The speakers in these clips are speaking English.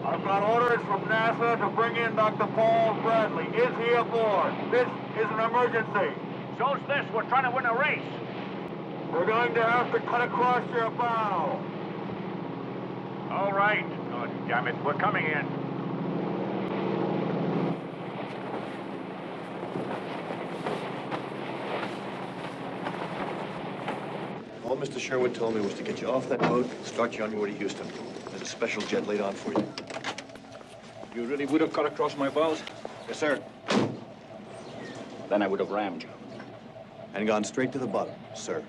I've got orders from NASA to bring in Dr. Paul Bradley. Is he aboard? This is an emergency. So's this. We're trying to win a race. We're going to have to cut across your bow. All right. Oh, damn it. We're coming in. All Mr. Sherwood told me was to get you off that boat and start you on your way to Houston. There's a special jet laid on for you. You really would have cut across my bows? Yes, sir. Then I would have rammed you. And gone straight to the bottom, sir.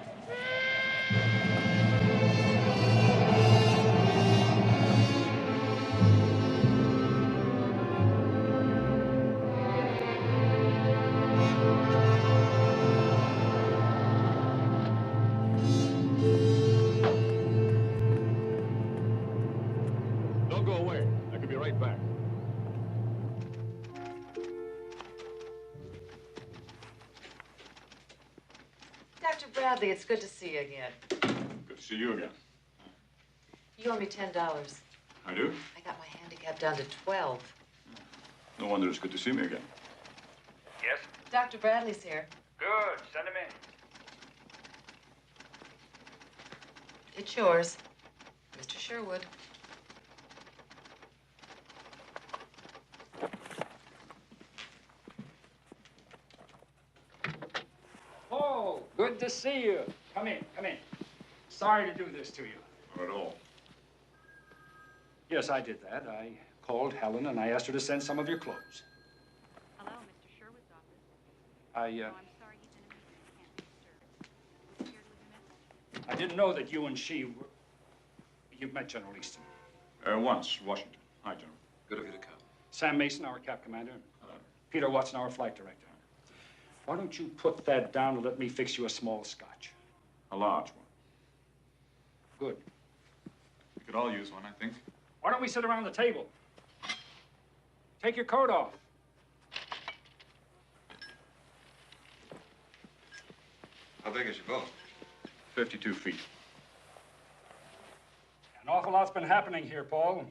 Don't go away. I could be right back. Dr. Bradley, it's good to see you again. Good to see you again. You owe me $10. I do? I got my handicap down to 12. No wonder it's good to see me again. Yes? Dr. Bradley's here. Good. Send him in. It's yours, Mr. Sherwood. Oh, good to see you. Come in, come in. Sorry to do this to you. Not at all. Yes, I did that. I called Helen and I asked her to send some of your clothes. Hello, Mr. Sherwood's office. I Oh, I'm sorry, he's in a meeting. Can't be disturbed. Was he here to leave a message? I didn't know that you and she were... You've met General Easton. Once, Washington. Hi, General. Good of you to come. Sam Mason, our cap commander. Peter Watson, our flight director. Why don't you put that down and let me fix you a small scotch? A large one. Good. We could all use one, I think. Why don't we sit around the table? Take your coat off. How big is your boat? 52 feet. An awful lot's been happening here, Paul.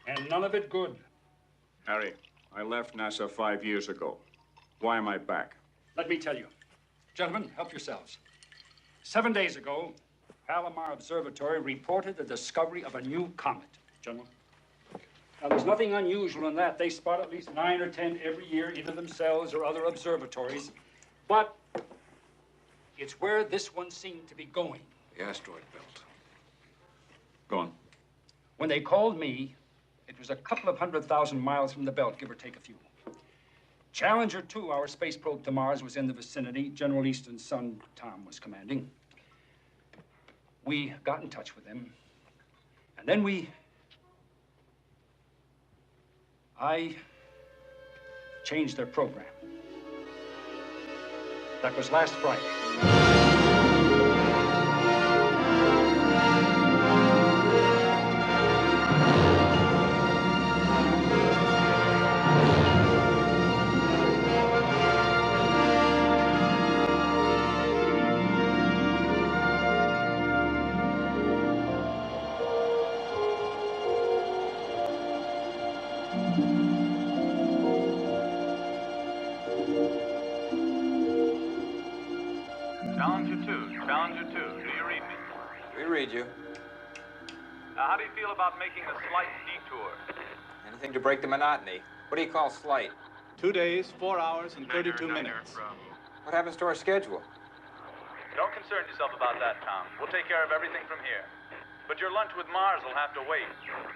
And none of it good. Harry, I left NASA 5 years ago. Why am I back? Let me tell you. Gentlemen, help yourselves. 7 days ago, Palomar Observatory reported the discovery of a new comet, General. Now, there's nothing unusual in that. They spot at least 9 or 10 every year, either themselves or other observatories. But it's where this one seemed to be going. The asteroid belt. Go on. When they called me, it was a couple of 100,000 miles from the belt, give or take a few. Challenger 2, our space probe to Mars, was in the vicinity. General Easton's son, Tom, was commanding. We got in touch with them. And then I changed their program. That was last Friday. Challenger 2, do you read me? We read you. Now, how do you feel about making a slight detour? Anything to break the monotony. What do you call slight? 2 days, 4 hours, and 32 minutes. What happens to our schedule? Don't concern yourself about that, Tom. We'll take care of everything from here. But your lunch with Mars will have to wait.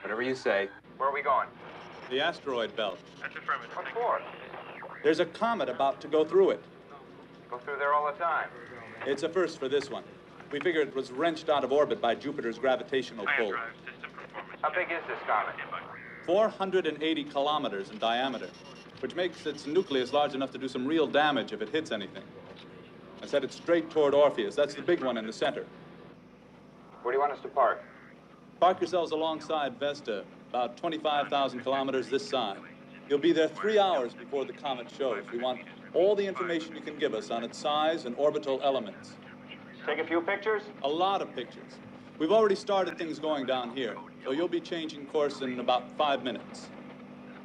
Whatever you say. Where are we going? The asteroid belt. That's affirmative. What for? There's a comet about to go through it. Go through there all the time. It's a first for this one. We figure it was wrenched out of orbit by Jupiter's gravitational pull. How big is this comet? 480 kilometers in diameter, which makes its nucleus large enough to do some real damage if it hits anything. I said it's straight toward Orpheus. That's the big one in the center. Where do you want us to park? Park yourselves alongside Vesta, about 25,000 kilometers this side. You'll be there 3 hours before the comet shows. We want all the information you can give us on its size and orbital elements. Take a few pictures? A lot of pictures. We've already started things going down here, so you'll be changing course in about 5 minutes.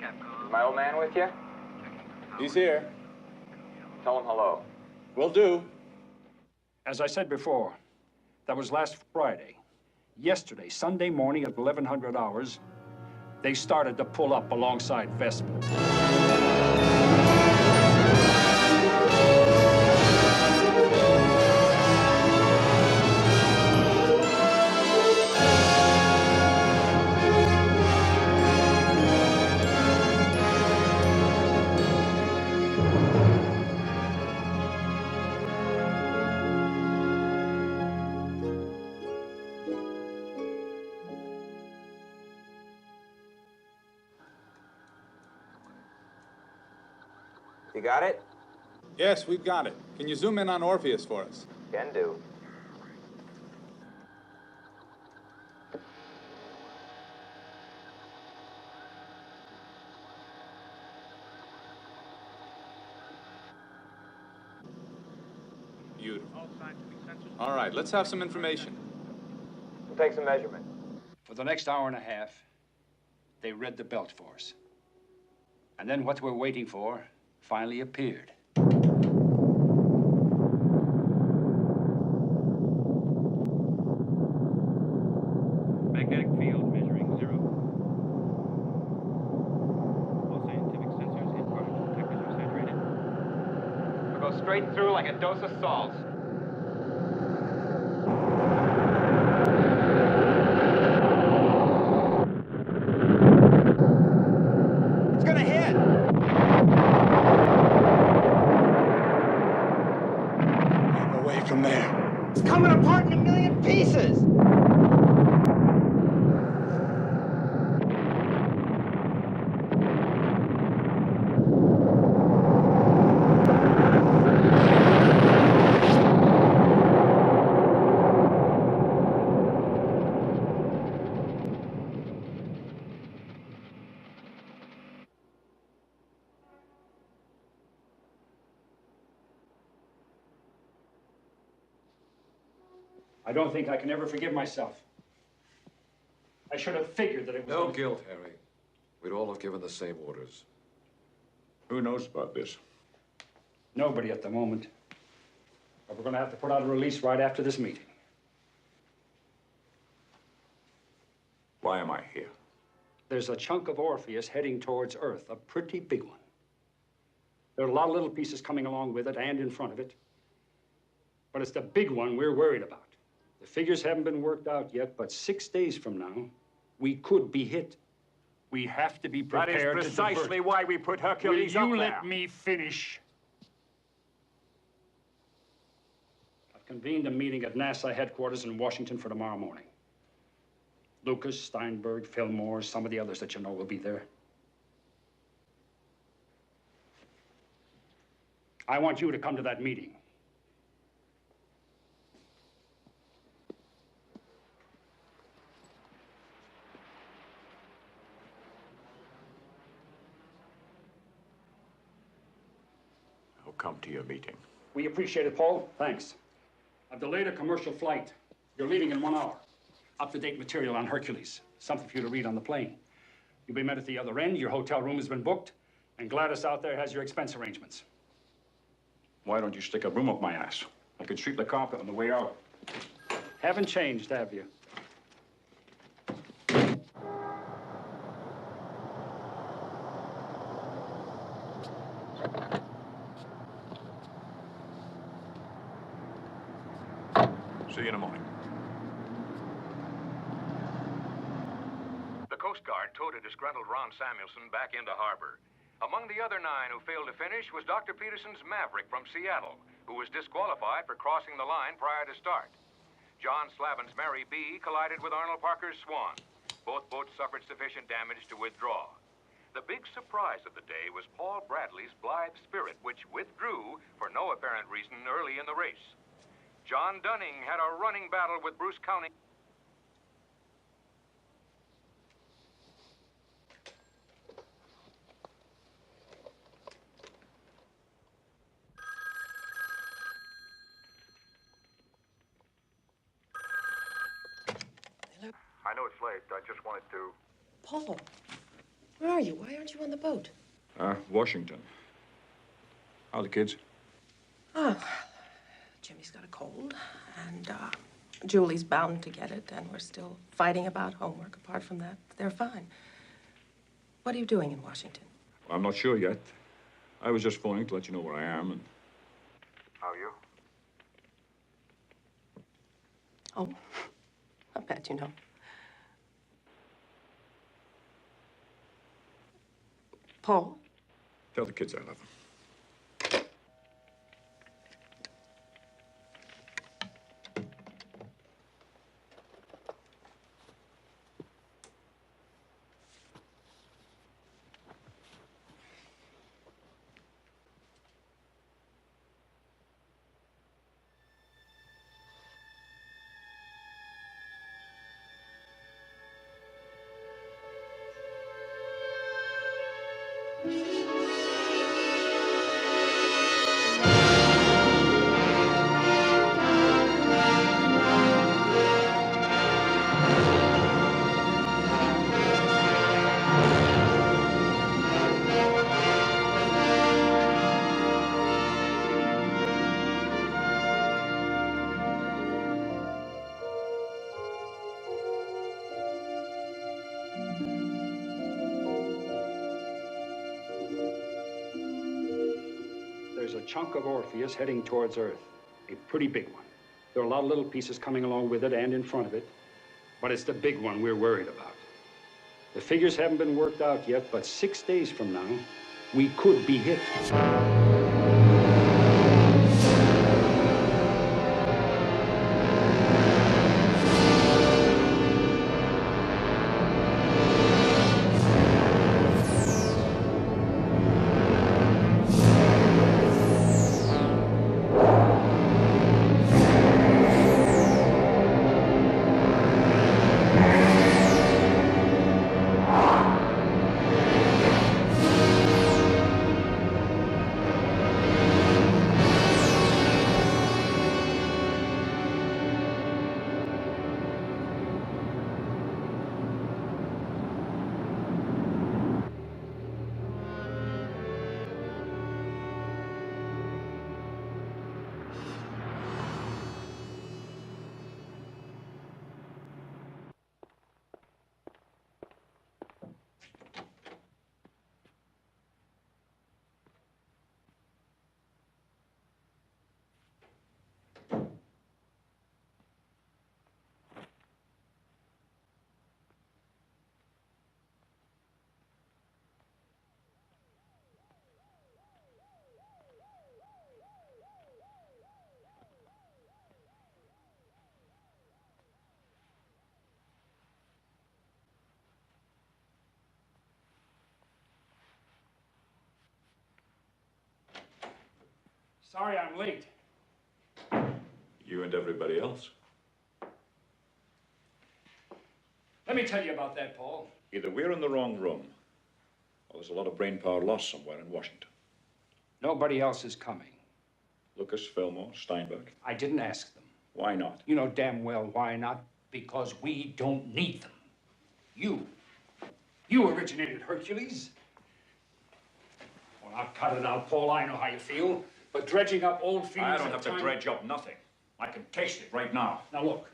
Is my old man with you? He's here. Tell him hello. Will do. As I said before, that was last Friday. Yesterday, Sunday morning at 1100 hours, they started to pull up alongside Vespa. You got it? Yes, we've got it. Can you zoom in on Orpheus for us? Can do. Beautiful. All right, let's have some information. We'll take some measurement. For the next hour and a half, they read the belt for us. And then what we're waiting for finally appeared. Magnetic field measuring 0. All scientific sensors and particle detectors are saturated. We'll go straight through like a dose of salt. It's gonna hit! Keep away from there. It's coming apart in a million pieces! I don't think I can ever forgive myself. I should have figured that it was... No guilt, Harry. We'd all have given the same orders. Who knows about this? Nobody at the moment. But we're going to have to put out a release right after this meeting. Why am I here? There's a chunk of Orpheus heading towards Earth, a pretty big one. There are a lot of little pieces coming along with it and in front of it. But it's the big one we're worried about. The figures haven't been worked out yet, but 6 days from now, we could be hit. We have to be prepared to That is precisely why we put Hercules up Will you there. let me finish? I've convened a meeting at NASA headquarters in Washington for tomorrow morning. Lucas, Steinberg, Fillmore, some of the others that you know will be there. I want you to come to that meeting. I'll come to your meeting. We appreciate it, Paul. Thanks. I've delayed a commercial flight. You're leaving in 1 hour. Up-to-date material on Hercules. Something for you to read on the plane. You'll be met at the other end. Your hotel room has been booked. And Gladys out there has your expense arrangements. Why don't you stick a broom up my ass? I could sweep the carpet on the way out. Haven't changed, have you? See you in the morning. The Coast Guard towed a disgruntled Ron Samuelson back into harbor. Among the other 9 who failed to finish was Dr. Peterson's Maverick from Seattle, who was disqualified for crossing the line prior to start. John Slavin's Mary B. collided with Arnold Parker's Swan. Both boats suffered sufficient damage to withdraw. The big surprise of the day was Paul Bradley's Blythe Spirit, which withdrew for no apparent reason early in the race. John Dunning had a running battle with Bruce County. know it's late. I just wanted to... Paul, where are you? Why aren't you on the boat? Washington. How are the kids? Oh, Jimmy's got a cold, and Julie's bound to get it, and we're still fighting about homework. Apart from that, they're fine. What are you doing in Washington? I'm not sure yet. I was just phoning to let you know where I am and... How are you? Oh, not bad, you know. Paul? Tell the kids I love them. There's a chunk of Orpheus heading towards Earth, a pretty big one. There are a lot of little pieces coming along with it and in front of it, but it's the big one we're worried about. The figures haven't been worked out yet, but 6 days from now, we could be hit. Sorry I'm late. You and everybody else. Let me tell you about that, Paul. Either we're in the wrong room, or there's a lot of brain power lost somewhere in Washington. Nobody else is coming. Lucas, Fillmore, Steinberg. I didn't ask them. Why not? You know damn well why not. Because we don't need them. You originated Hercules. Well, I'll cut it out, Paul. I know how you feel. But dredging up old feelings... I don't have to dredge up nothing. I can taste it right now. Now, look.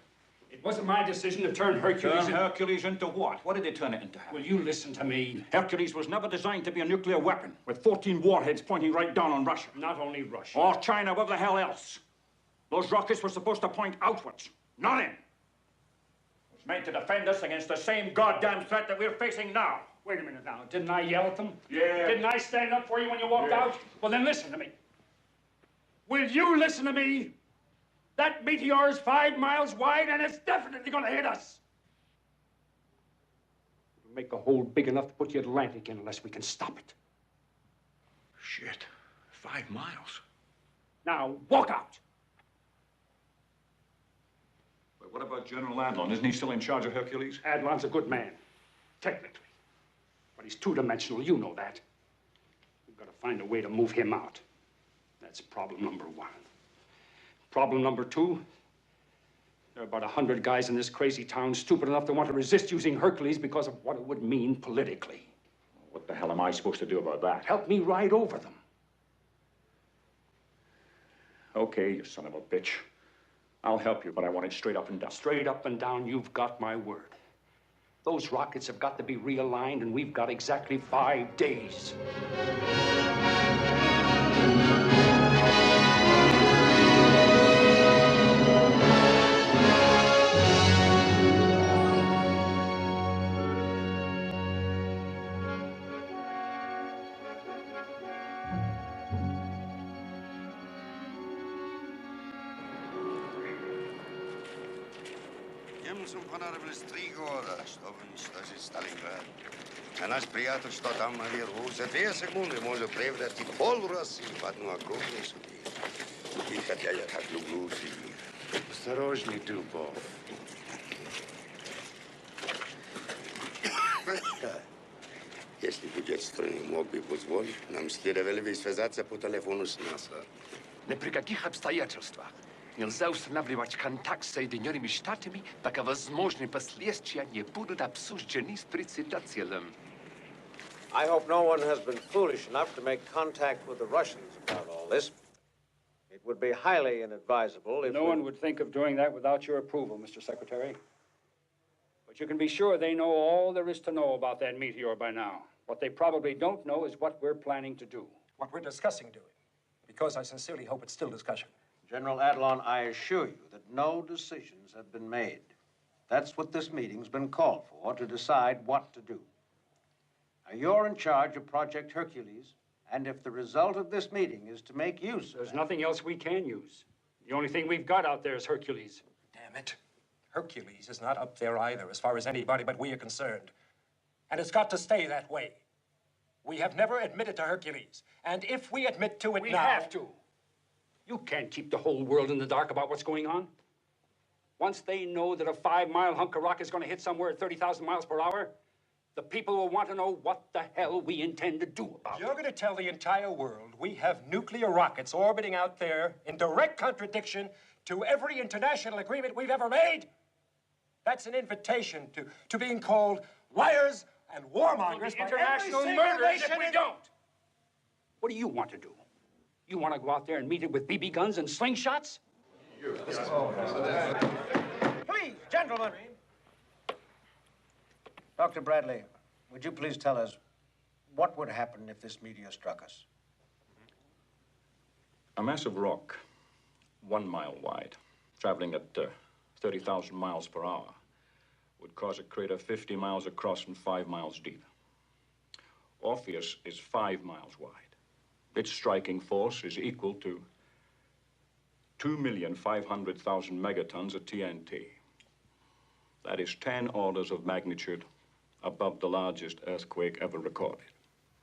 It wasn't my decision to turn Hercules... Turn Hercules into what? What did they turn it into? Will you listen to me? Hercules was never designed to be a nuclear weapon with 14 warheads pointing right down on Russia. Not only Russia. Or China, whatever the hell else. Those rockets were supposed to point outwards, not in. It was made to defend us against the same goddamn threat that we're facing now. Wait a minute now. Didn't I yell at them? Yeah. Didn't I stand up for you when you walked out? Well, then listen to me. Will you listen to me? That meteor is 5 miles wide, and it's definitely going to hit us. It'll make a hole big enough to put the Atlantic in unless we can stop it. Shit. 5 miles. Now, walk out. But what about General Adlon? Isn't he still in charge of Hercules? Adlon's a good man, technically. But he's two-dimensional. You know that. We've got to find a way to move him out. That's problem number 1. Problem number 2, There are about 100 guys in this crazy town stupid enough to want to resist using Hercules because of what it would mean politically. What the hell am I supposed to do about that? Help me ride over them. Okay, you son of a bitch. I'll help you, but I want it straight up and down. Straight up and down, you've got my word. Those rockets have got to be realigned, and we've got exactly 5 days. Съм понадобили 3 года, чтобы уничтожить Сталинград. А наш приятель, что там наверху, за 2 секунды может превратить пол России в одну огромную субъект. И хотя я так люблю Сибирь. Осторожней, Дубов. Если бы дед страны мог бы позволить, нам следовало бы связаться по телефону с НАСА. Ни при каких обстоятельствах нельзя устанавливать контакт с Соединенными Штатами, пока возможные последствия не будут обсуждены с председателем. I hope no one has been foolish enough to make contact with the Russians about all this. It would be highly inadvisable if No one would think of doing that without your approval, Mr. Secretary. But you can be sure they know all there is to know about that meteor by now. What they probably don't know is what we're planning to do. What we're discussing doing. Because I sincerely hope it's still discussion. General Adlon, I assure you that no decisions have been made. That's what this meeting's been called for, to decide what to do. Now, you're in charge of Project Hercules, and if the result of this meeting is to make use of There's nothing else we can use. The only thing we've got out there is Hercules. Damn it. Hercules is not up there either, as far as anybody but we are concerned. And it's got to stay that way. We have never admitted to Hercules. And if we admit to it now... We have to. You can't keep the whole world in the dark about what's going on. Once they know that a 5-mile hunk of rock is going to hit somewhere at 30,000 miles per hour, the people will want to know what the hell we intend to do about it. You're going to tell the entire world we have nuclear rockets orbiting out there in direct contradiction to every international agreement we've ever made? That's an invitation to being called liars and warmongers by international every murderers if nation we don't. What do you want to do? You want to go out there and meet it with BB guns and slingshots? Please, gentlemen. Dr. Bradley, would you please tell us what would happen if this meteor struck us? A massive rock, 1 mile wide, traveling at 30,000 miles per hour, would cause a crater 50 miles across and 5 miles deep. Orpheus is 5 miles wide. Its striking force is equal to 2,500,000 megatons of TNT. That is 10 orders of magnitude above the largest earthquake ever recorded.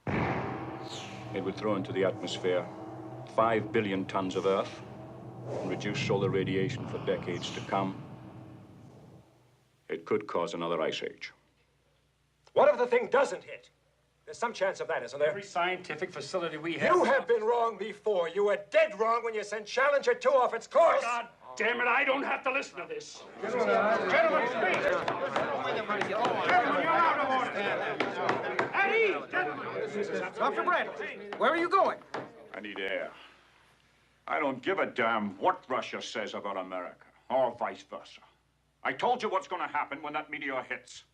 It would throw into the atmosphere 5 billion tons of earth and reduce solar radiation for decades to come. It could cause another ice age. What if the thing doesn't hit? There's some chance of that, isn't there? Every scientific facility we have... You have been wrong before. You were dead wrong when you sent Challenger 2 off its course. God damn it, I don't have to listen to this. Gentlemen, please. Gentlemen, you're out of order. At ease, gentlemen. Dr. Bradley, where are you going? I need air. I don't give a damn what Russia says about America, or vice versa. I told you what's going to happen when that meteor hits.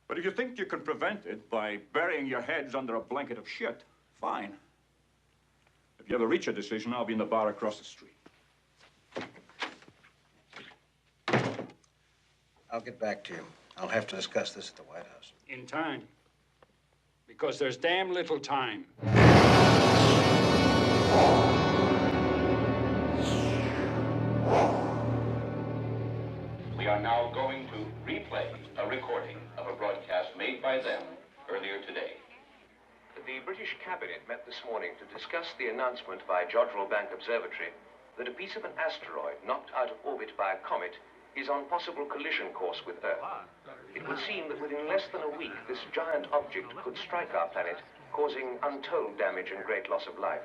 But if you think you can prevent it by burying your heads under a blanket of shit, fine. If you ever reach a decision, I'll be in the bar across the street. I'll get back to you. I'll have to discuss this at the White House. In time. Because there's damn little time. We are now going to replay a recording of a broadcast made by them earlier today. The British Cabinet met this morning to discuss the announcement by Jodrell Bank Observatory that a piece of an asteroid knocked out of orbit by a comet is on possible collision course with Earth. It would seem that within less than a week, this giant object could strike our planet, causing untold damage and great loss of life.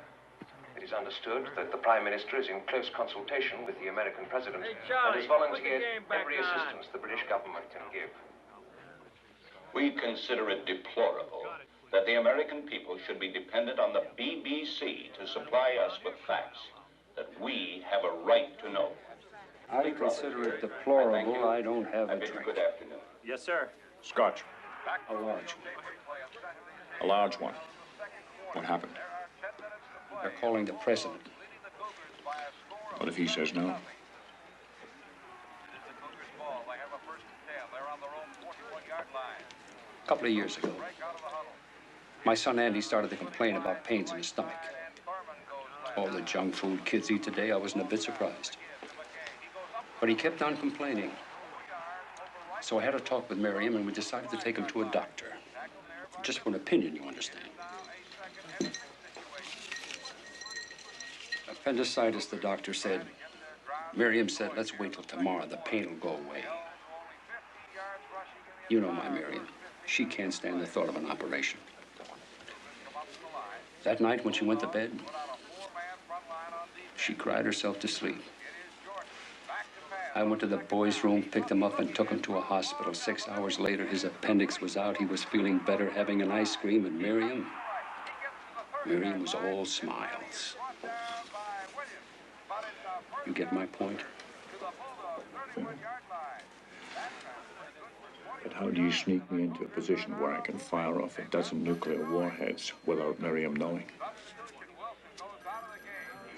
It is understood that the Prime Minister is in close consultation with the American President Charlie, and has volunteered put the game back every on. assistance the British government can give. We consider it deplorable that the American people should be dependent on the BBC to supply us with facts that we have a right to know. I consider it deplorable I don't have a drink. Good afternoon. Yes, sir. Scotch. A large one. A large one. What happened? They're calling the president. What if he says no? A couple of years ago, my son Andy started to complain about pains in his stomach. All the junk food kids eat today, I wasn't a bit surprised. But he kept on complaining. So I had a talk with Miriam, and we decided to take him to a doctor. Just for an opinion, you understand. Appendicitis, the doctor said. Miriam said, let's wait till tomorrow. The pain will go away. You know my Miriam. She can't stand the thought of an operation. That night, when she went to bed, she cried herself to sleep. I went to the boys' room, picked him up, and took him to a hospital. 6 hours later, his appendix was out. He was feeling better, having an ice cream, and Miriam was all smiles. You get my point? But how do you sneak me into a position where I can fire off a dozen nuclear warheads without Miriam knowing?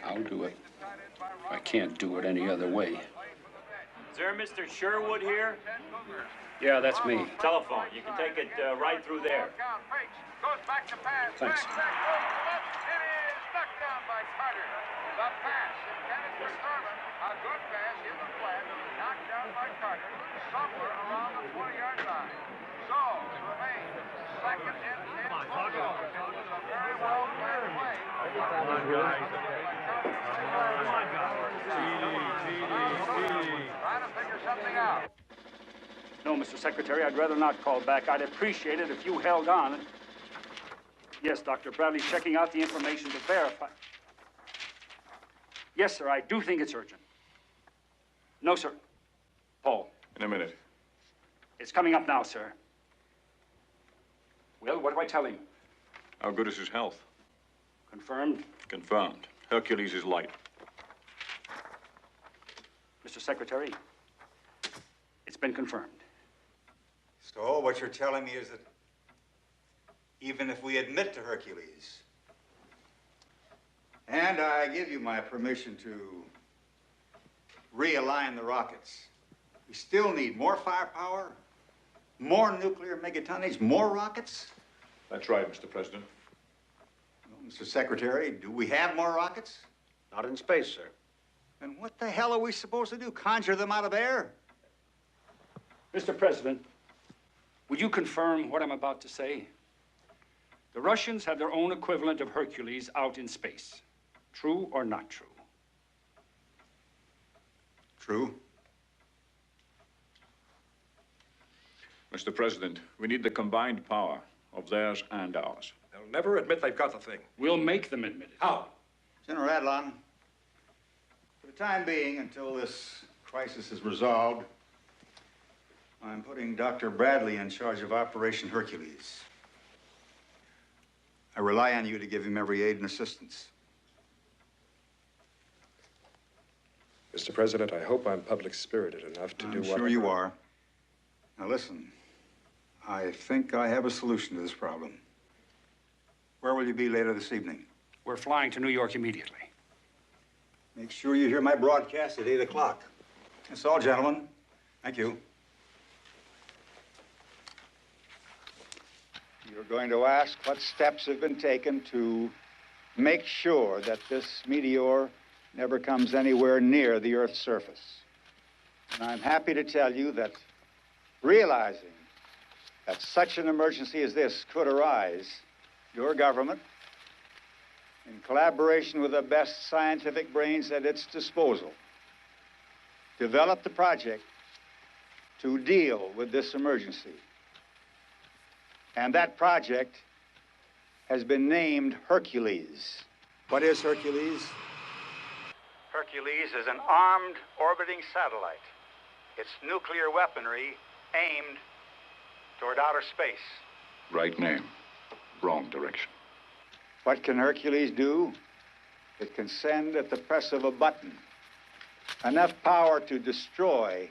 I'll do it. I can't do it any other way. Is there Mr. Sherwood here? Yeah, that's me. Telephone. You can take it right through there. Thanks. The pass intended for Thurman. A good pass in the flat, knocked down by Carter, somewhere around the 20-yard line. So, it remains second and 10. It was a very well planned play. Trying to figure something out. No, Mr. Secretary, I'd rather not call back. I'd appreciate it if you held on. Yes, Dr. Bradley's checking out the information to verify. Yes, sir, I do think it's urgent. No, sir. Paul. In a minute. It's coming up now, sir. Well, what do I tell him? How good is his health? Confirmed? Confirmed. Hercules is light. Mr. Secretary, it's been confirmed. So what you're telling me is that even if we admit to Hercules, and I give you my permission to realign the rockets, we still need more firepower, more nuclear megatonnage, more rockets? That's right, Mr. President. Well, Mr. Secretary, do we have more rockets? Not in space, sir. And what the hell are we supposed to do? Conjure them out of air? Mr. President, would you confirm what I'm about to say? The Russians have their own equivalent of Hercules out in space. True or not true? True. Mr. President, we need the combined power of theirs and ours. They'll never admit they've got the thing. We'll make them admit it. How? General Adlon, for the time being, until this crisis is resolved, I'm putting Dr. Bradley in charge of Operation Hercules. I rely on you to give him every aid and assistance. Mr. President, I hope I'm public-spirited enough to do what... I'm sure you are. Now listen, I think I have a solution to this problem. Where will you be later this evening? We're flying to New York immediately. Make sure you hear my broadcast at 8 o'clock. That's all, gentlemen. Thank you. You're going to ask what steps have been taken to make sure that this meteor never comes anywhere near the Earth's surface. And I'm happy to tell you that realizing that such an emergency as this could arise, your government, in collaboration with the best scientific brains at its disposal, developed the project to deal with this emergency. And that project has been named Hercules. What is Hercules? Hercules is an armed orbiting satellite. It's nuclear weaponry aimed toward outer space. Right name, wrong direction. What can Hercules do? It can send at the press of a button enough power to destroy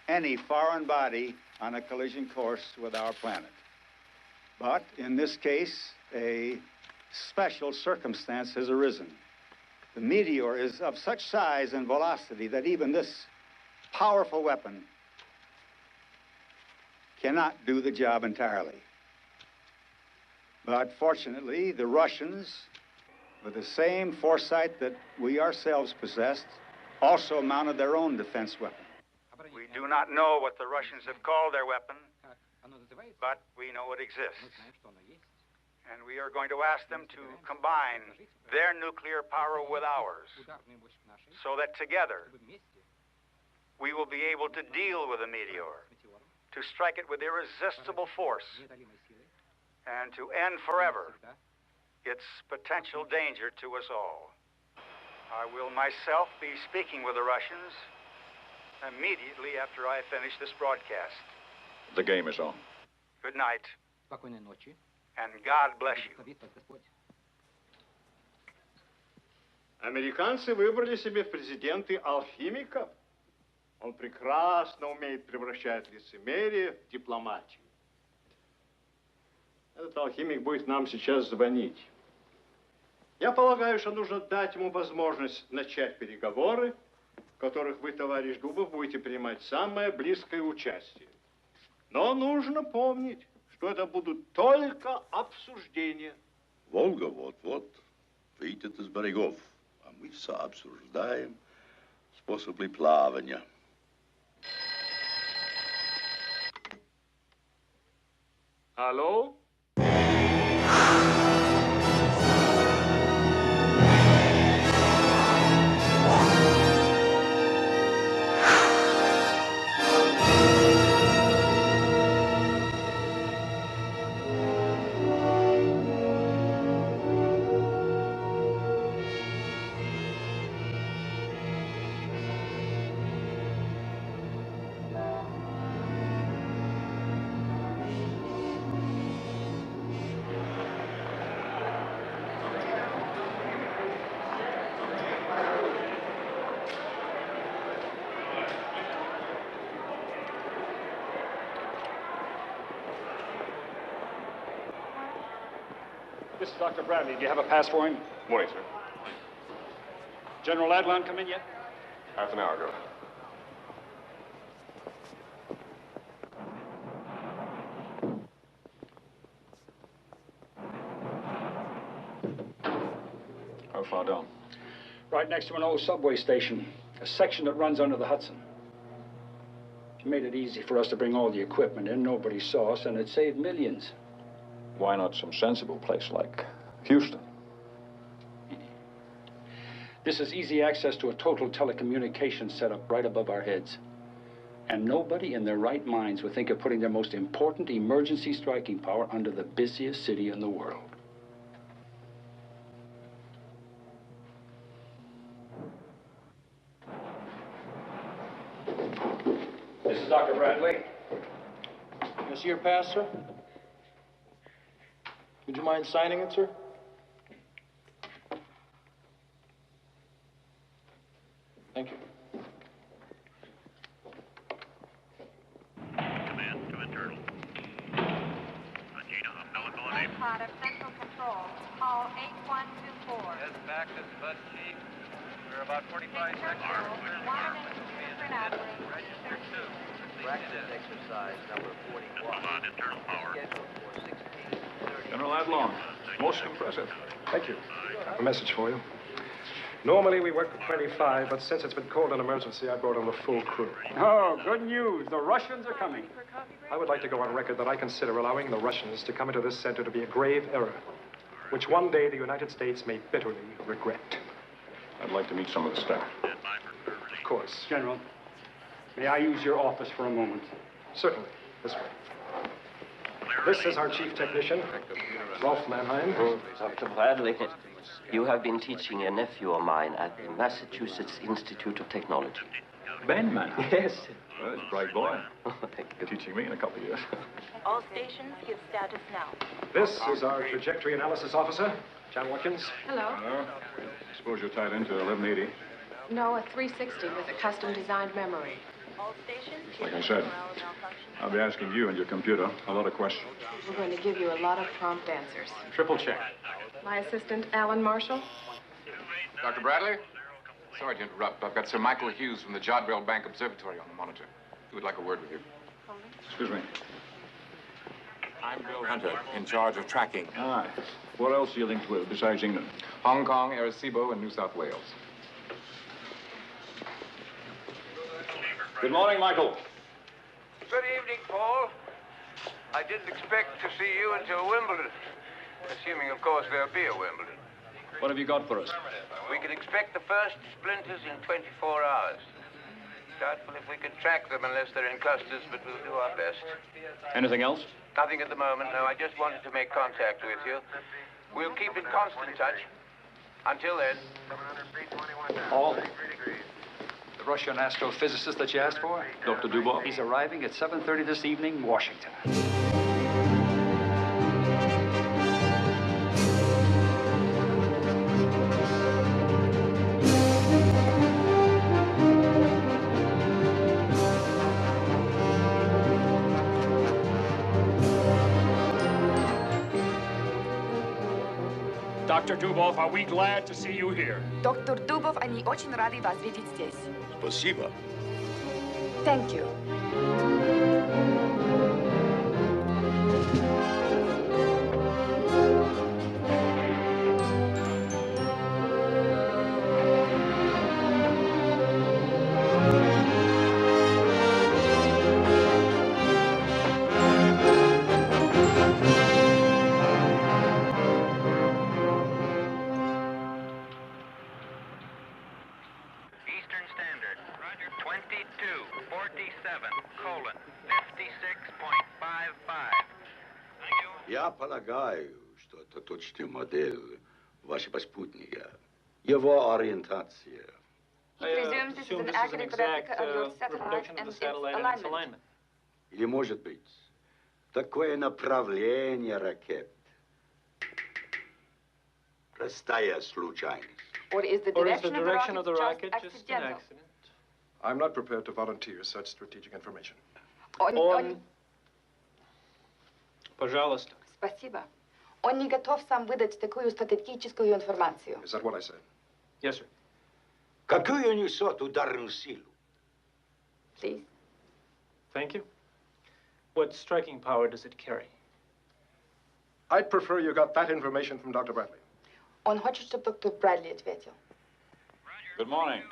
any foreign body on a collision course with our planet. But in this case, a special circumstance has arisen. The meteor is of such size and velocity that even this powerful weapon cannot do the job entirely. But fortunately, the Russians, with the same foresight that we ourselves possessed, also mounted their own defense weapon. We do not know what the Russians have called their weapon, but we know it exists. And we are going to ask them to combine their nuclear power with ours, so that together we will be able to deal with the meteor, to strike it with irresistible force, and to end forever its potential danger to us all. I will myself be speaking with the Russians immediately after I finish this broadcast. The game is on. Good night. And God bless you. Американцы выбрали себе в президенты алхимика. Он прекрасно умеет превращать лицемерие в дипломатию. Этот алхимик будет нам сейчас звонить. Я полагаю, что нужно дать ему возможность начать переговоры, в которых вы, товарищ Дубов, будете принимать самое близкое участие. Но нужно помнить, что это будут только обсуждения. Волга вот-вот выйдет из берегов, а мы сообсуждаем способы плавания. Алло? This is Dr. Bradley. Do you have a pass for him? Morning, sir. General Adlon come in yet? Half an hour ago. How far down? Right next to an old subway station, a section that runs under the Hudson. It made it easy for us to bring all the equipment in. Nobody saw us, and it saved millions. Why not some sensible place like Houston? This is easy access to a total telecommunications setup right above our heads. And nobody in their right minds would think of putting their most important emergency striking power under the busiest city in the world. This is Dr. Bradley. Can I see your pass, sir? Would you mind signing it, sir? Thank you. Pod of Central Control. Call 8124. Yes, back to Bud Chief. We're about 45 seconds. Register 2. Practice exercise number 41. On internal power. General Adlon, most impressive. Thank you. I have a message for you. Normally we work for 25, but since it's been called an emergency, I brought on the full crew. Oh, good news. The Russians are coming. I would like to go on record that I consider allowing the Russians to come into this center to be a grave error, which one day the United States may bitterly regret. I'd like to meet some of the staff. Of course. General, may I use your office for a moment? Certainly. This way. This is our chief technician, Rolf Mannheim. Dr. Bradley, you have been teaching a nephew of mine at the Massachusetts Institute of Technology. Ben Mannheim? Yes. Well, that's a bright boy. Teaching me in a couple of years. All stations give status now. This is our trajectory analysis officer, John Watkins. Hello. Hello. I suppose you're tied into 1180. No, a 360 with a custom-designed memory. All stations Like I said, I'll be asking you and your computer a lot of questions. We're going to give you a lot of prompt answers. Triple check. My assistant, Alan Marshall. Dr. Bradley? Sorry to interrupt. I've got Sir Michael Hughes from the Jodrell Bank Observatory on the monitor. He would like a word with you. Excuse me. I'm Bill Hunter, in charge of tracking. Aye. What else are you linked with besides England? Hong Kong, Arecibo, and New South Wales. Good morning, Michael. Good evening, Paul. I didn't expect to see you until Wimbledon. Assuming, of course, there'll be a Wimbledon. What have you got for us? We can expect the first splinters in 24 hours. Doubtful if we can track them unless they're in clusters, but we'll do our best. Anything else? Nothing at the moment, no. I just wanted to make contact with you. We'll keep in constant touch. Until then. Paul, the Russian astrophysicist that you asked for? Dr. Dubov? He's arriving at 7:30 this evening, Washington. Dr. Dubov, are we glad to see you here? Доктор Дубов, они очень рады вас видеть здесь. Спасибо. Thank you. Eastern Standard, 22:47:56.55. Я полагаю, что это точная модель вашего спутника. Его ориентация. He presumes this is an accurate replica of your satellite and its alignment. Или, может быть, такое направление ракет. Простая случайность. Or is the direction of the rocket just accidental? I'm not prepared to volunteer such strategic information. Пожалуйста. Спасибо. Он не готов сам выдать такую стратегическую информацию. Is that what I said? Yes, sir. Какую несет ударную силу? Please. Thank you. What striking power does it carry? I'd prefer you got that information from Dr. Bradley. Он хочет, чтобы доктор Брэдли ответил. Good morning.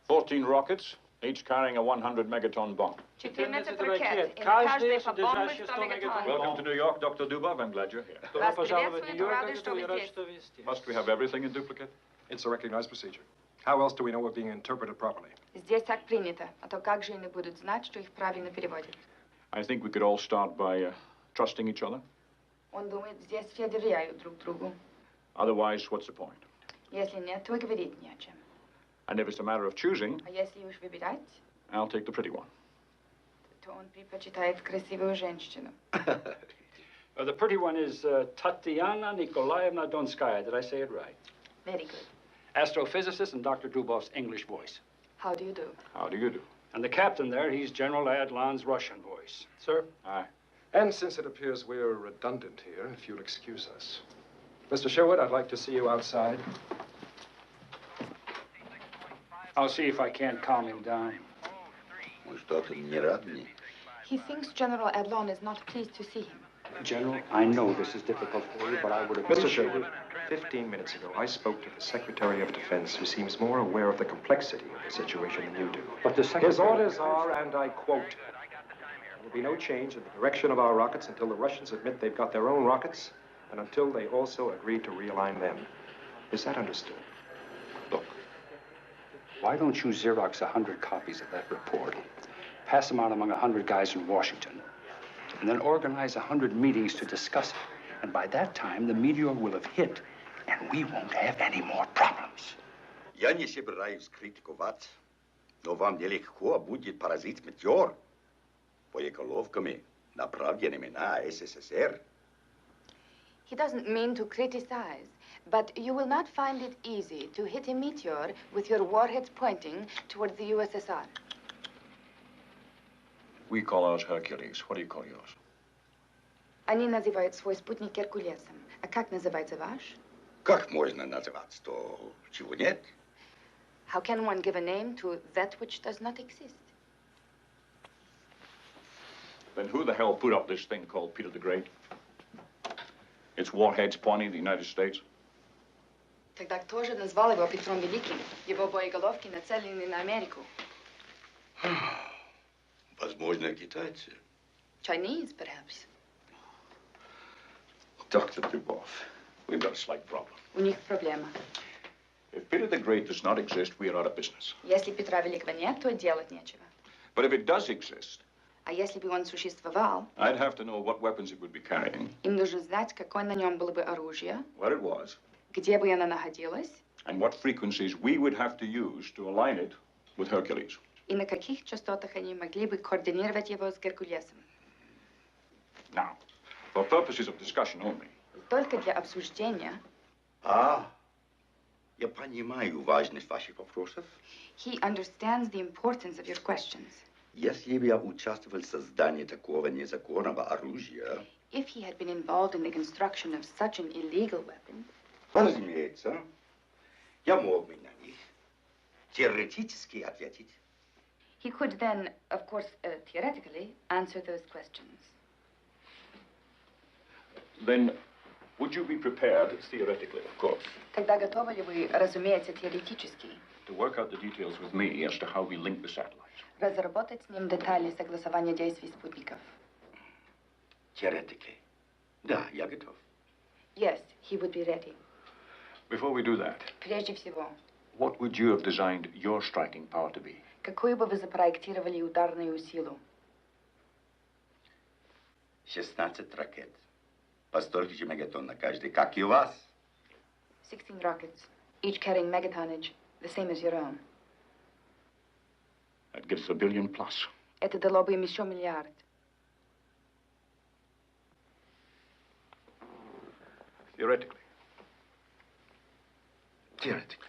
14 rockets, each carrying a 100 megaton bomb. 14 ракет, и каждая по бомбе 100 Welcome мегатонн. to New York, Dr. Dubov. I'm glad you're here. Вас приветствуют, рады, что вы здесь. Must we have everything in duplicate? It's a recognized procedure. How else do we know we're being interpreted properly? Здесь так принято, а то как же они будут знать, что их правильно переводят? I think we could all start by trusting each other. Он думает, здесь все доверяют друг другу. Otherwise, what's the point? Если нет, то и говорить не о чем. And if it's a matter of choosing, А если уж выбирать, I'll take the pretty one. то он предпочитает красивую женщину. The pretty one is Tatiana Nikolaevna Donskaya. Did I say it right? Very good. Astrophysicist and Dr. Dubov's English voice. How do you do? How do you do? And the captain there, he's General Adlon's Russian voice. Sir? Aye. And since it appears we're redundant here, if you'll excuse us. Mr. Sherwood, I'd like to see you outside. I'll see if I can't calm him down. Мы что-то не рад мне. He thinks General Adlon is not pleased to see him. General, I know this is difficult for you, but I would Mr. appreciate Sherwood, 15 minutes ago, I spoke to the Secretary of Defense, who seems more aware of the complexity of the situation than you do. But the Secretary... His orders are, and I quote, there will be no change in the direction of our rockets until the Russians admit they've got their own rockets, and until they also agree to realign them. Is that understood? Look, why don't you Xerox 100 copies of that report? Pass them out among 100 guys in Washington. and then organize 100 meetings to discuss it. And by that time, the meteor will have hit, and we won't have any more problems. Я не собираюсь критиковать, но вам нелегко будет поразить метеор боеголовками, направленными на СССР. He doesn't mean to criticize, but you will not find it easy to hit a meteor with your warheads pointing towards the USSR. We call ours Hercules. What do you call yours? Они называют свой спутник Геркулесом. А как называется ваш? Как можно называть то, чего нет? How can one give a name to that which does not exist? Then who the hell put up this thing called Peter the Great? Its warheads pointing at the United States? Тогда кто же назвал его Петром Великим? Его боеголовки нацелены на Америку. Возможно, китайцы. Chinese, perhaps. Dr. Dubov, we've got a slight problem. У них проблема. If Peter the Great does not exist, we are out of business. Если Петра Великого нет, то делать нечего. But if it does exist, А если бы он существовал, I'd have to know what weapons it would be carrying, им нужно знать, какое на нем было бы оружие, what it was, где бы оно находилось, and what frequencies we would have to use to align it with Hercules. и на каких частотах они могли бы координировать его с Геркулесом. Now, for purposes of discussion only. Только для обсуждения. Я понимаю важность ваших вопросов. He understands the importance of your questions. Если бы я участвовал в создании такого незаконного оружия, If he had been involved in the construction of such an illegal weapon, разумеется, я мог бы на них теоретически ответить. he could then, of course, theoretically, answer those questions. Then, would you be prepared, theoretically, of course, Тогда готовы ли вы, разумеется, теоретически, to work out the details with me as to how we link the satellites? разработать с ним детали согласования действий спутников? Теоретики. Да, я готов. Yes, he would be ready. Before we do that, Прежде всего, what would you have designed your striking power to be? какую бы вы запроектировали ударную силу? 16 ракет. По столько же мегатон на каждый, как и у вас. 16 rockets, each carrying megatonnage, the same as your own. That gives $1 billion plus. Это дало бы им еще миллиард. Theoretically. Theoretically.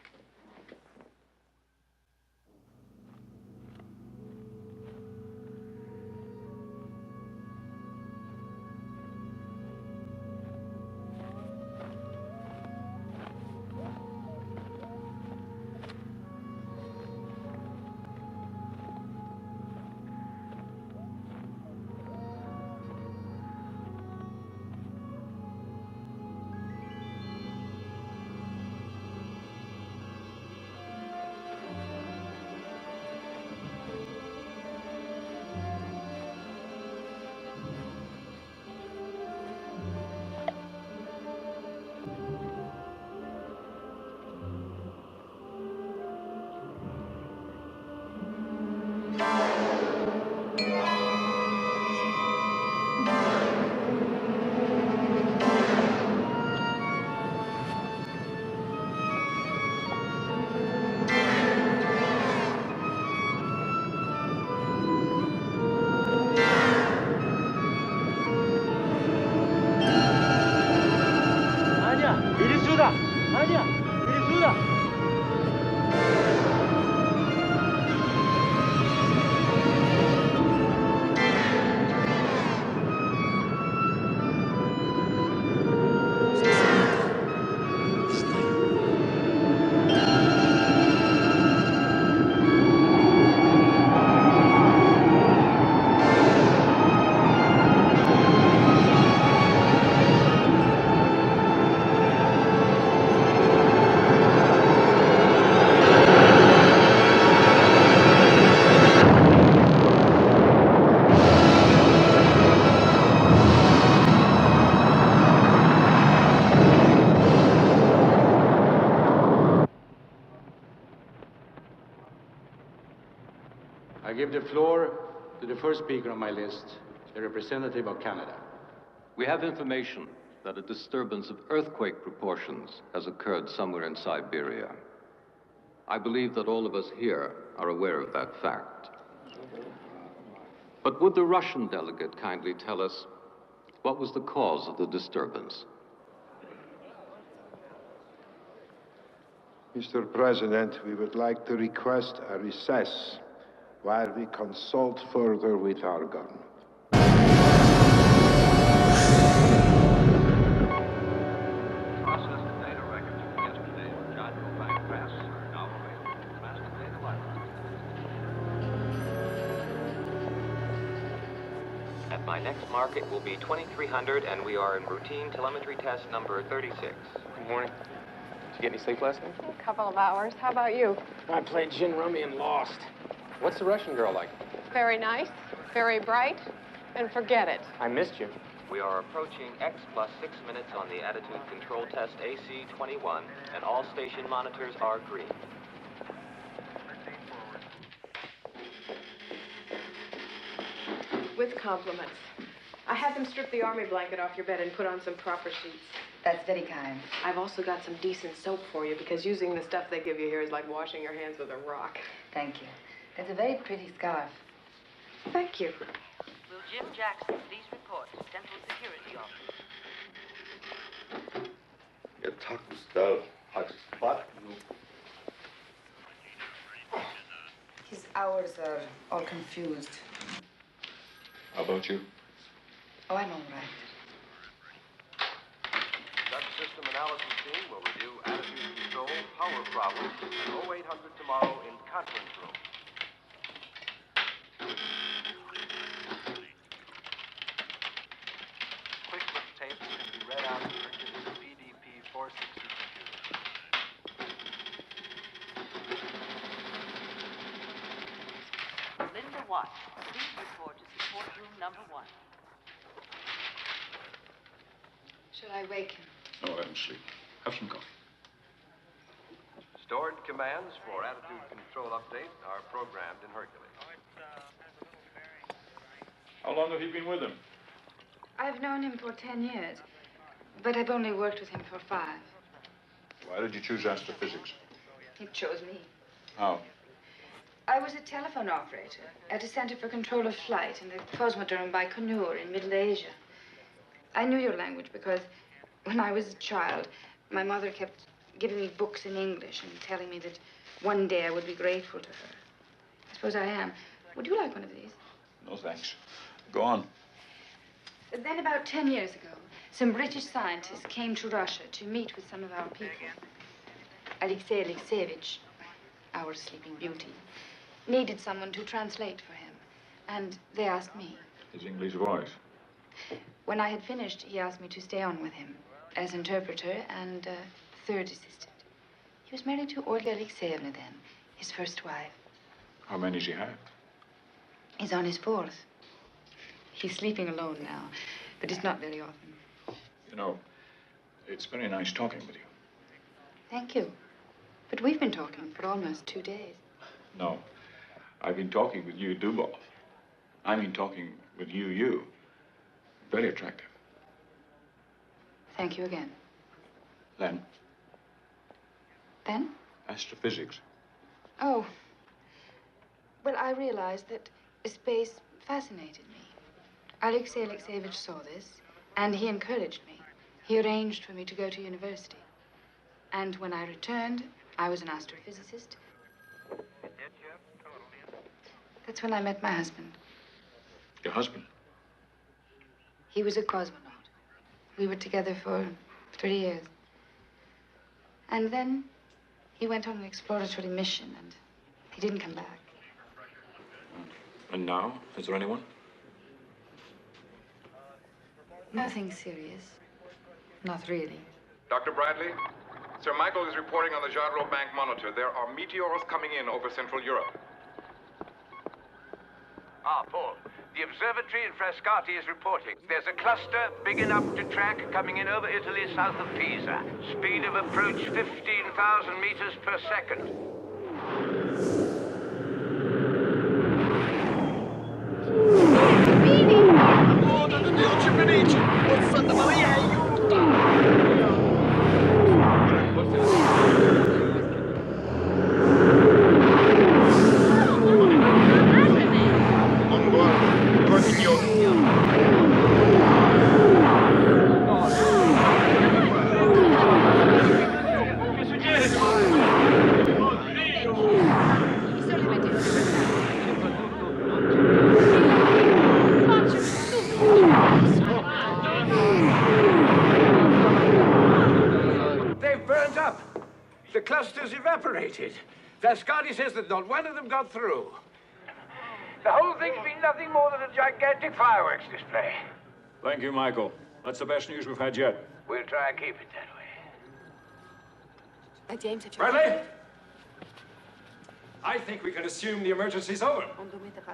I give the floor to the first speaker on my list, a representative of Canada. We have information that a disturbance of earthquake proportions has occurred somewhere in Siberia. I believe that all of us here are aware of that fact. But would the Russian delegate kindly tell us what was the cause of the disturbance? Mr. President, we would like to request a recess while we consult further with our government. Processed data records from yesterday's Jodrell Bank Pass are now available in the Master Data Library. At my next market will be 2300, and we are in routine telemetry test number 36. Good morning. Did you get any sleep last night? A couple of hours. How about you? I played gin rummy and lost. What's the Russian girl like? Very nice, very bright, and forget it. I missed you. We are approaching X plus 6 minutes on the attitude control test AC-21, and all station monitors are green. With compliments. I had them strip the army blanket off your bed and put on some proper sheets. That's very kind. I've also got some decent soap for you, because using the stuff they give you here is like washing your hands with a rock. Thank you. That's a very pretty scarf. Thank you. Will Jim Jackson please report to Central Security Office? Я так устал. А спать, His hours are all confused. How about you? Oh, I'm all right. Dutch System Analysis Team will review attitude control, power problems, at 0800 tomorrow in conference room. Quick look tapes can be read out and printed in the BDP 460 computer. Linda Watt, please report to support room number 1. Shall I wake him? No, let him sleep. Have some coffee. Stored commands for attitude control update are programmed in Hercules. How long have you been with him? I've known him for 10 years, but I've only worked with him for 5. Why did you choose astrophysics? He chose me. How? I was a telephone operator at a center for control of flight in the Cosmodrome Baikonur in Middle Asia. I knew your language because when I was a child, my mother kept giving me books in English and telling me that one day I would be grateful to her. I suppose I am. Would you like one of these? No, thanks. Go on. Then about 10 years ago, some British scientists came to Russia to meet with some of our people. Alexei Alexeyevich, our sleeping beauty, needed someone to translate for him, and they asked me. His English voice. When I had finished, he asked me to stay on with him as interpreter and third assistant. He was married to Olga Alexeyevna then, his first wife. How many does he have? He's on his 4th. He's sleeping alone now, but it's not very often. You know, it's very nice talking with you. Thank you. But we've been talking for almost 2 days. No, I've been talking with you, Dubov. I mean talking with you. Very attractive. Thank you again. Then? Then? Astrophysics. Oh. Well, I realized that space fascinated me. Alexei Alexeyevich saw this, and he encouraged me. He arranged for me to go to university. And when I returned, I was an astrophysicist. That's when I met my husband. Your husband? He was a cosmonaut. We were together for 3 years. And then he went on an exploratory mission, and he didn't come back. And now? Is there anyone? Nothing serious. Not really. Dr. Bradley, Sir Michael is reporting on the Jodrell Bank monitor. There are meteors coming in over Central Europe. Paul. The observatory in Frascati is reporting. There's a cluster big enough to track coming in over Italy south of Pisa. Speed of approach 15,000 meters per second. Speedy! Amici, o Santa Maria, aiuto! Non guarda, con gli occhi. They've burned up. The cluster's evaporated. Frascati says that not one of them got through. The whole thing's been nothing more than a gigantic fireworks display. Thank you, Michael. That's the best news we've had yet. We'll try and keep it that way. James, have you... Bradley? I think we can assume the emergency's over.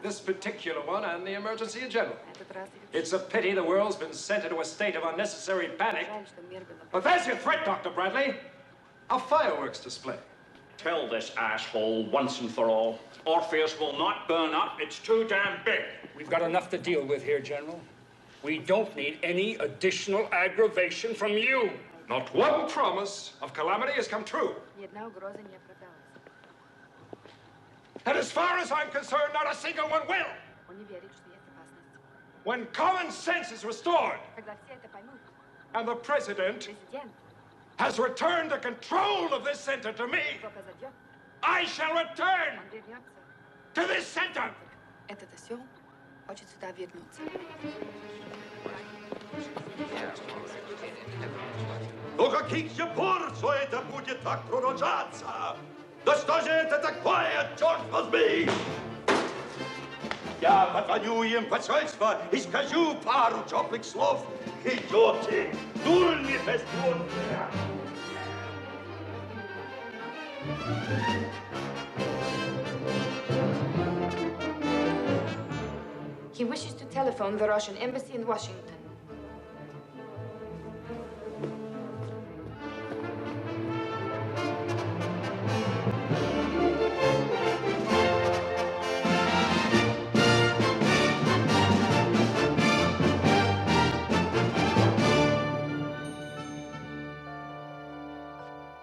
This particular one and the emergency in general. It's a pity the world's been sent into a state of unnecessary panic. But there's your threat, Dr. Bradley. A fireworks display. Tell this asshole once and for all, Orpheus will not burn up. It's too damn big. We've got enough to deal with here, General. We don't need any additional aggravation from you. Not one promise of calamity has come true. And as far as I'm concerned, not a single one will. When common sense is restored, and the president has returned the control of this center to me, I shall return to this center. Это все хочет сюда вернуться. Но каких же пор все это будет так продолжаться? Да что же это такое, черт возьми? Я позвоню им посольство и скажу пару теплых слов. Идете, дурни беспутные. He wishes to telephone the Russian embassy in Washington.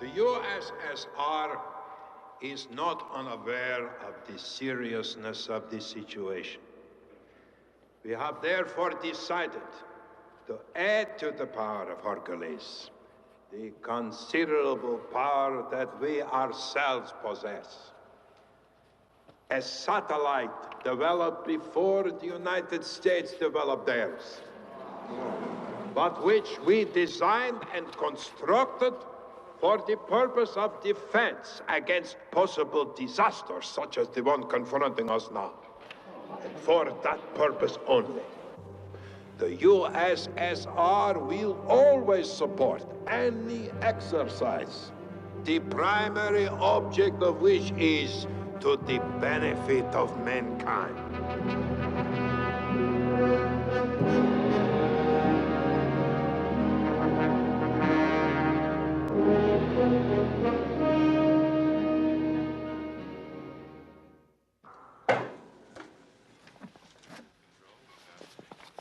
The USSR is not unaware of the seriousness of the situation. We have therefore decided to add to the power of Hercules the considerable power that we ourselves possess. A satellite developed before the United States developed theirs, but which we designed and constructed for the purpose of defense against possible disasters such as the one confronting us now. And for that purpose only. The USSR will always support any exercise, the primary object of which is to the benefit of mankind.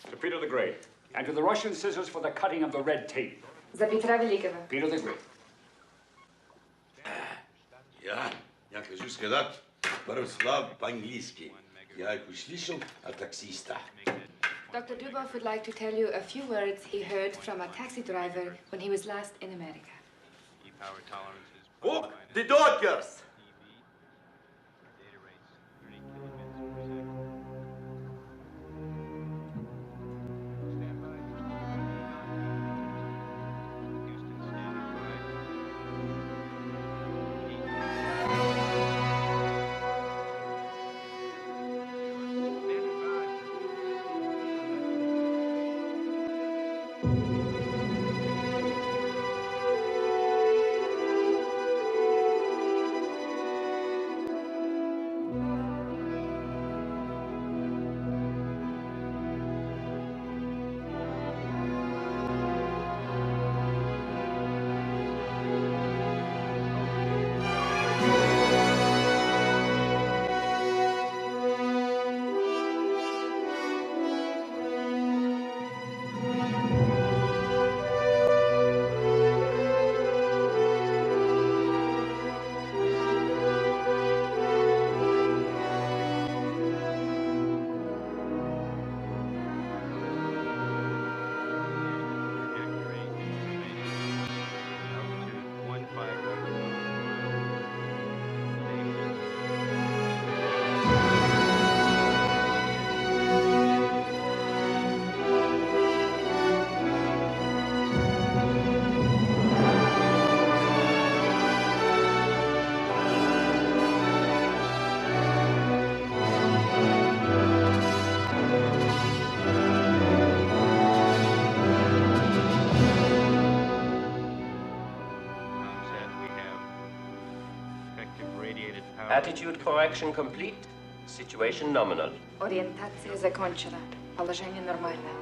To Peter the Great. And to the Russian scissors for the cutting of the red tape. За Петра Великого. Peter the Great. Я хочу сказать пару слов по-английски. Я их услышал от таксиста. Dr. Dubov would like to tell you a few words he heard from a taxi driver when he was last in America. Book the Dodgers! Attitude correction complete. Situation nominal. Ориентация закончена. Положение нормальное.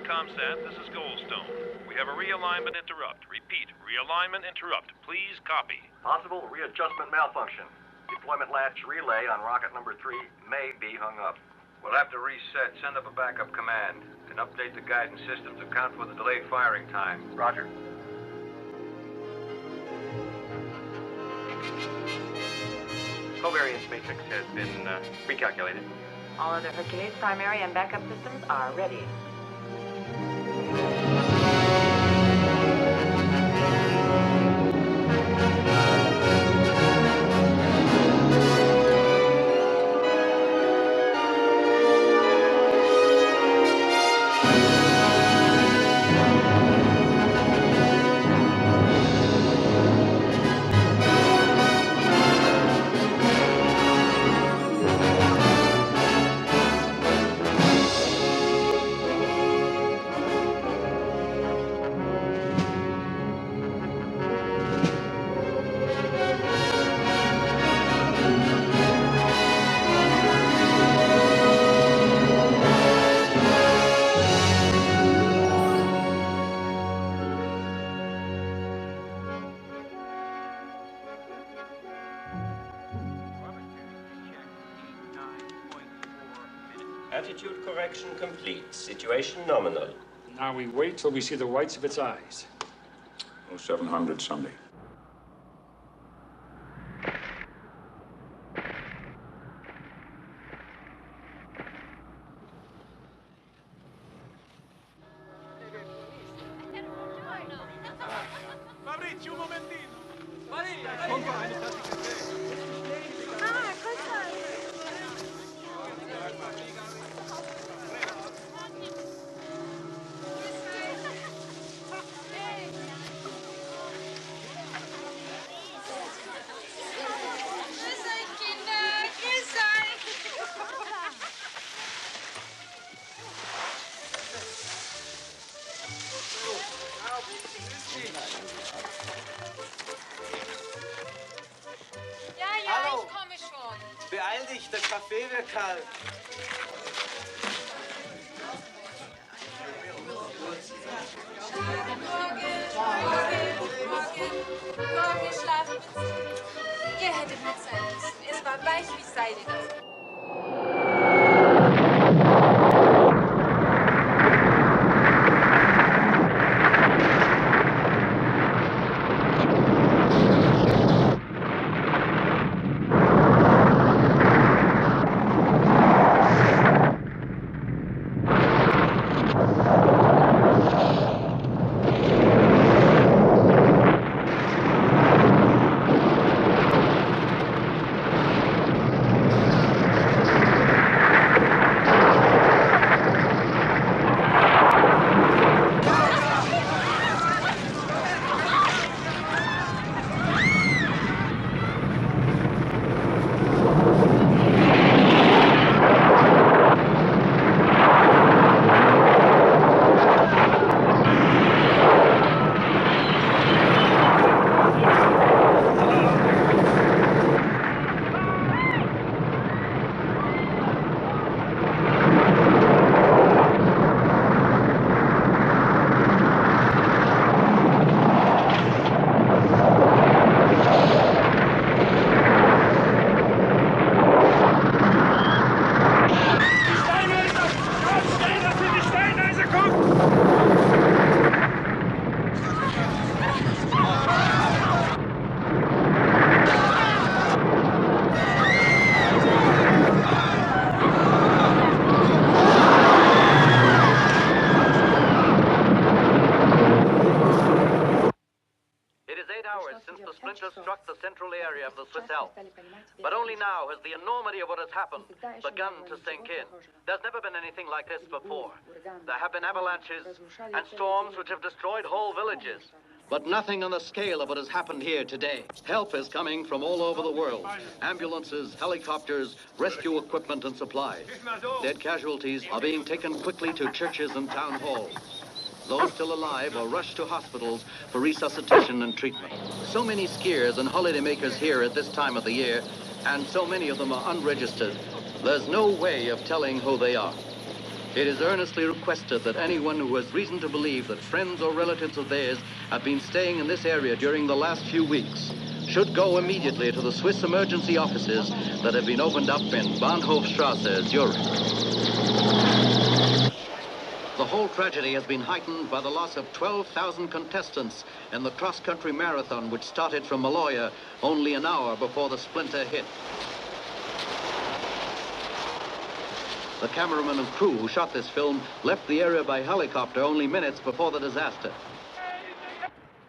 ComSat, this is Goldstone. We have a realignment interrupt. Repeat, realignment interrupt. Please copy. Possible readjustment malfunction. Deployment latch relay on rocket number 3 may be hung up. We'll have to reset, send up a backup command, and update the guidance system to account for the delayed firing time. Roger. Covariance matrix has been recalculated. All other Hercules primary and backup systems are ready. Attitude correction complete. Situation nominal. Now we wait till we see the whites of its eyes. 0700 Sunday. Fabrizio, un momentino. Hallo. Ich komme schon. Beeil dich, der Kaffee wird kalt. Morgen schlafen wir. Ihr hättet mit sein müssen. Es war weich wie Seide. now has the enormity of what has happened begun to sink in. There's never been anything like this before. There have been avalanches and storms which have destroyed whole villages. But nothing on the scale of what has happened here today. Help is coming from all over the world. Ambulances, helicopters, rescue equipment and supplies. Dead casualties are being taken quickly to churches and town halls. Those still alive are rushed to hospitals for resuscitation and treatment. So many skiers and holidaymakers here at this time of the year, and so many of them are unregistered, there's no way of telling who they are. It is earnestly requested that anyone who has reason to believe that friends or relatives of theirs have been staying in this area during the last few weeks should go immediately to the Swiss emergency offices that have been opened up in Bahnhofstrasse, Zurich. The whole tragedy has been heightened by the loss of 12,000 contestants in the cross-country marathon which started from Maloja only an hour before the splinter hit. The cameraman and crew who shot this film left the area by helicopter only minutes before the disaster.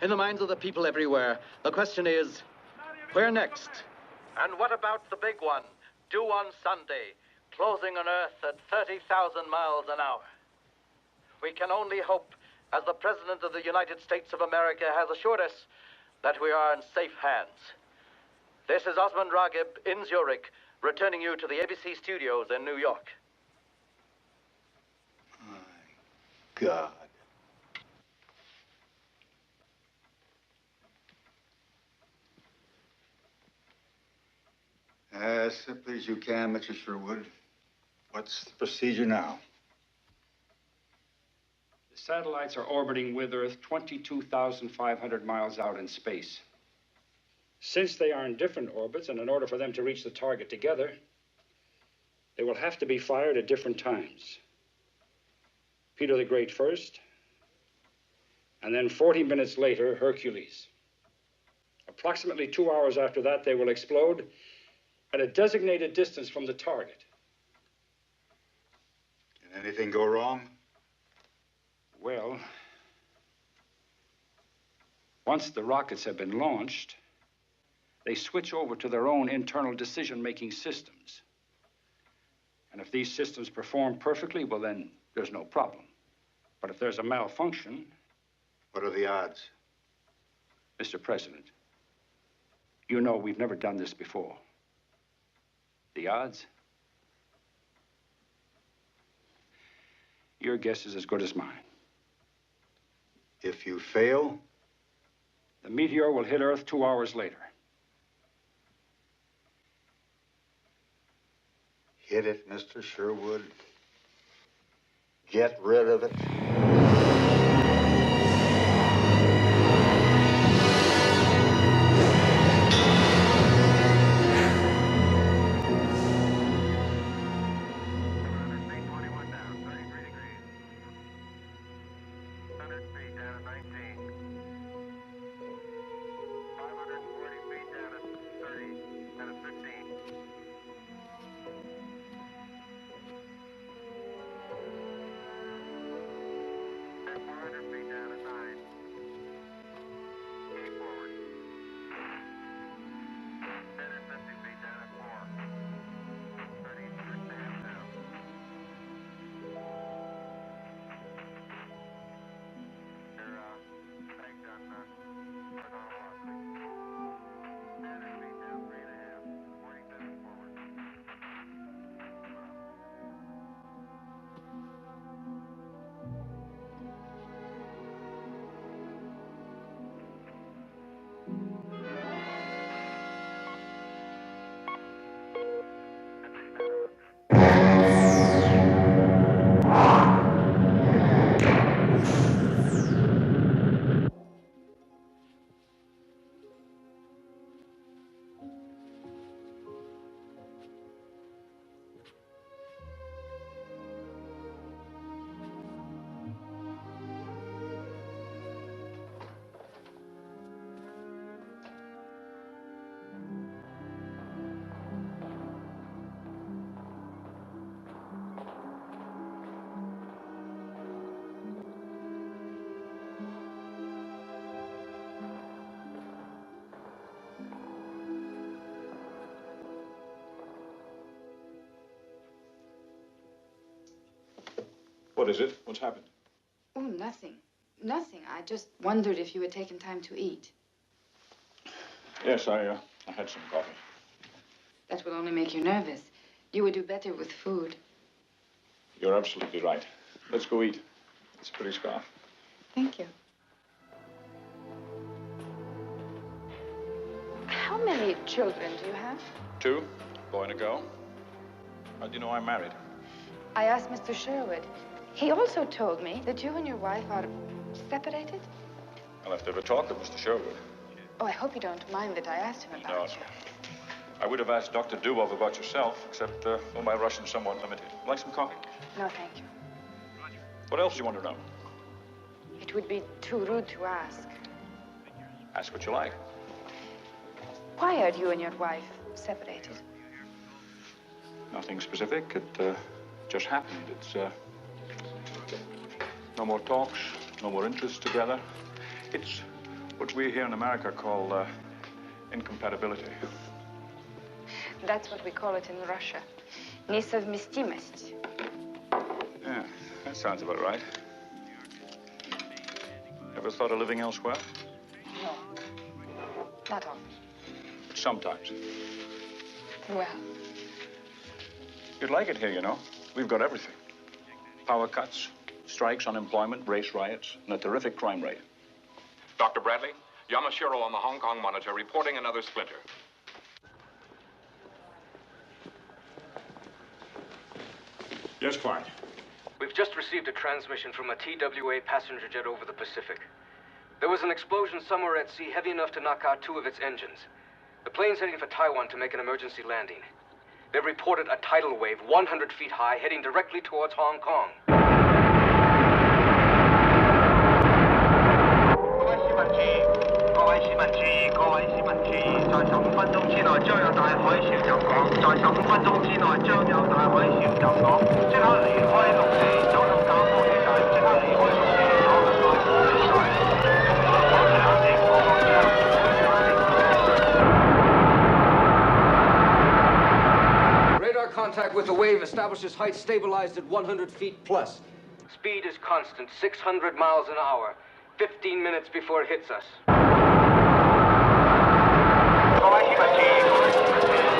In the minds of the people everywhere, the question is, where next? And what about the big one, due on Sunday, closing on Earth at 30,000 miles an hour? We can only hope, as the President of the United States of America has assured us, that we are in safe hands. This is Osmond Ragib in Zurich, returning you to the ABC studios in New York. God. As simply as you can, Mr. Sherwood. What's the procedure now? The satellites are orbiting with Earth 22,500 miles out in space. Since they are in different orbits, and in order for them to reach the target together, they will have to be fired at different times. Peter the Great first, and then 40 minutes later, Hercules. Approximately 2 hours after that, they will explode at a designated distance from the target. Can anything go wrong? Well, once the rockets have been launched, they switch over to their own internal decision-making systems. And if these systems perform perfectly, well, then there's no problem. But if there's a malfunction... What are the odds? Mr. President, you know we've never done this before. The odds? Your guess is as good as mine. If you fail? The meteor will hit Earth 2 hours later. Hit it, Mr. Sherwood. Get rid of it. What is it? What's happened? Oh, nothing. Nothing. I just wondered if you had taken time to eat. Yes, I had some coffee. That will only make you nervous. You would do better with food. You're absolutely right. Let's go eat. It's a pretty scarf. Thank you. How many children do you have? 2, a boy and a girl. How do you know I'm married? I asked Mr. Sherwood. He also told me that you and your wife are separated. I'll have to have a talk with Mr. Sherwood. Oh, I hope you don't mind that I asked him about you. I would have asked Dr. Dubov about yourself, except my Russian's somewhat limited. Like some coffee? No, thank you. What else do you want to know? It would be too rude to ask. Ask what you like. Why are you and your wife separated? Nothing specific. It just happened. It's no more talks, no more interests together. It's what we here in America call incompatibility. That's what we call it in Russia. Несовместимость. Yeah, that sounds about right. Ever thought of living elsewhere? No. Not often. Sometimes. Well. You'd like it here, you know. We've got everything. Power cuts, strikes, unemployment, race riots, and a terrific crime rate. Dr. Bradley, Yamashiro on the Hong Kong monitor reporting another splinter. Yes, Clyde. We've just received a transmission from a TWA passenger jet over the Pacific. There was an explosion somewhere at sea heavy enough to knock out 2 of its engines. The plane's heading for Taiwan to make an emergency landing. They've reported a tidal wave 100 feet high heading directly towards Hong Kong. 各位市民注意，各位市民注意，在15分鐘之內將有大海嘯入港，在15分鐘之內將有大海嘯入港，即刻離開陸地，走向教科機站，即刻離開陸地，走向教科機站。保持冷靜，保持冷靜，保持冷靜。 Radar contact with the wave establishes height stabilized at 100 feet plus. Speed is constant, 600 miles an hour. 15 minutes before it hits us. 各位市民注意，各位市民注意。 各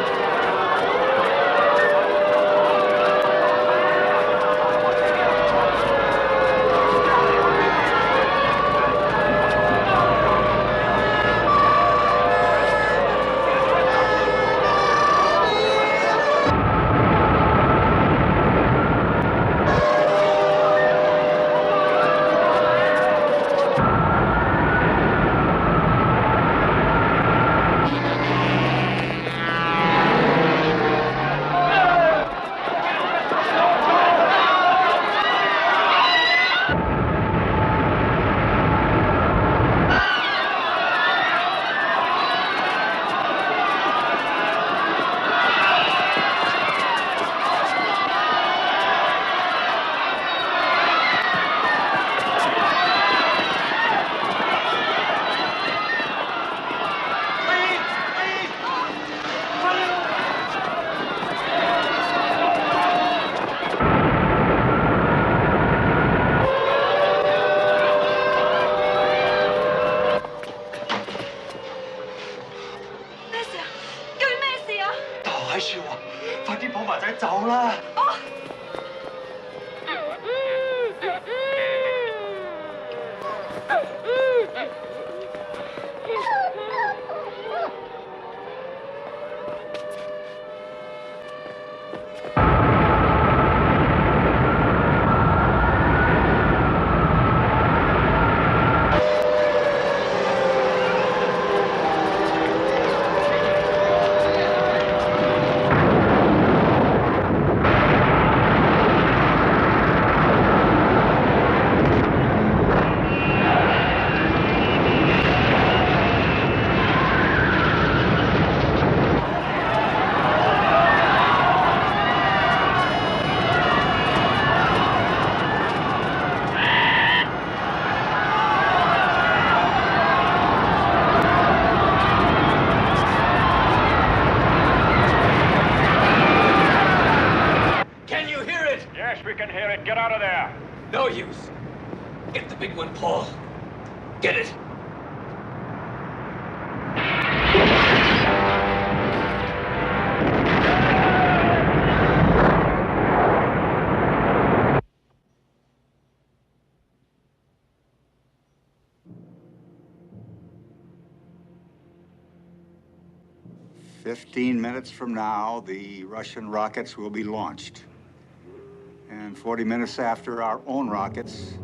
can hear it. Get out of there. No use. Get the big one, Paul. Get it. "15 minutes from now, the Russian rockets will be launched. And 40 minutes after, our own rockets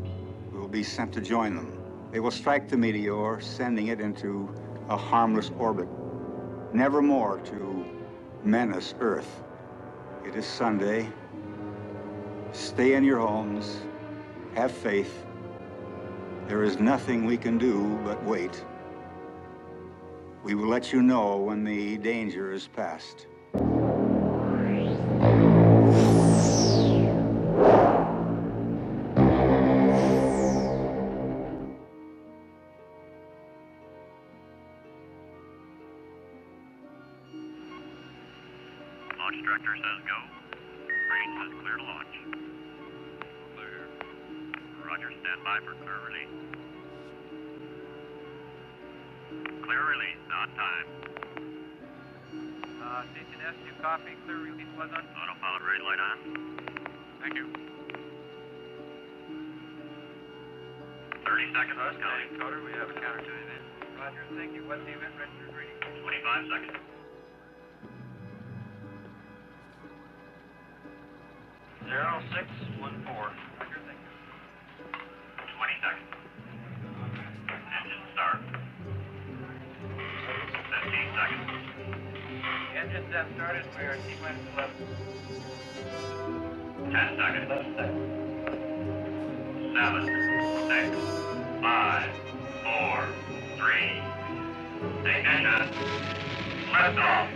will be sent to join them. They will strike the meteor, sending it into a harmless orbit, never more to menace Earth. It is Sunday. Stay in your homes. Have faith. There is nothing we can do but wait. We will let you know when the danger is past." Launch director says go. Range says clear to launch. Clear. Roger, stand by for clear release. Clear release, on time. Station S, you copy. Clear release was on. Autopilot ready light on. Thank you. 30 seconds. Counting. Coder, we have a counter to the event. Roger, thank you. What's the event registered reading? 25 seconds. Zero 614. Roger, thank you. 20 seconds. Engine start. 15 seconds. Engines have started. We are T-minus 11. 10 seconds. 11 seconds. 7, 6, 5, 4, 3. Ignition. Lift off.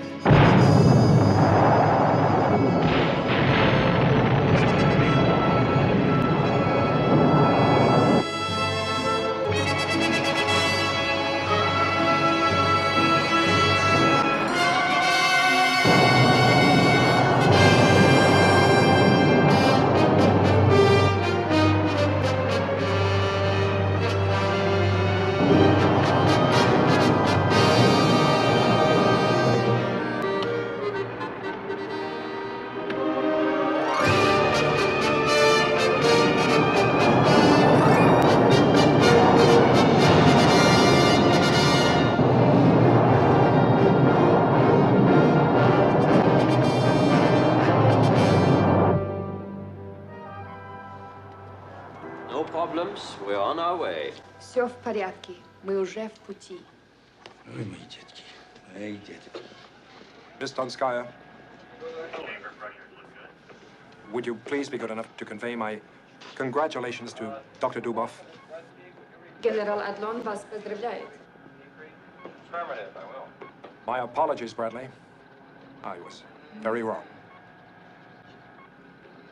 No problems. We're on our way. Все в порядке. Мы уже в пути. Ой, мои детки. Эй, детки. Miss Donskaya, would you please be good enough to convey my congratulations to Dr. Dubov? Генерал Адлон вас поздравляет. Affirmative, I will. My apologies, Bradley. I was very wrong.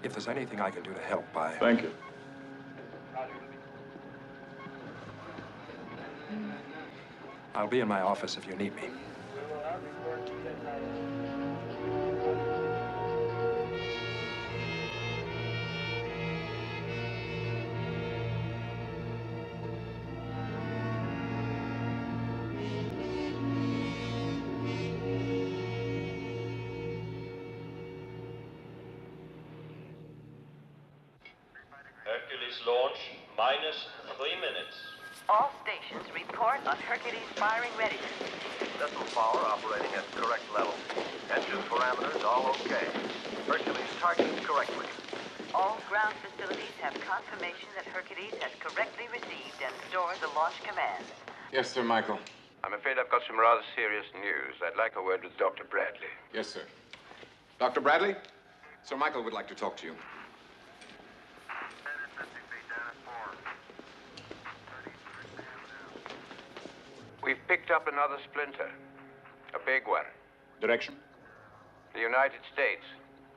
If there's anything I can do to help, I... Thank you. I'll be in my office if you need me. Hercules launch, minus 3 minutes. All stations report on Hercules firing readiness. Vessel power operating at correct level. Engine parameters all okay. Hercules targeted correctly. All ground facilities have confirmation that Hercules has correctly received and stored the launch command. Yes, Sir Michael. I'm afraid I've got some rather serious news. I'd like a word with Dr. Bradley. Yes, sir. Dr. Bradley, Sir Michael would like to talk to you. We've picked up another splinter. A big one. Direction? The United States.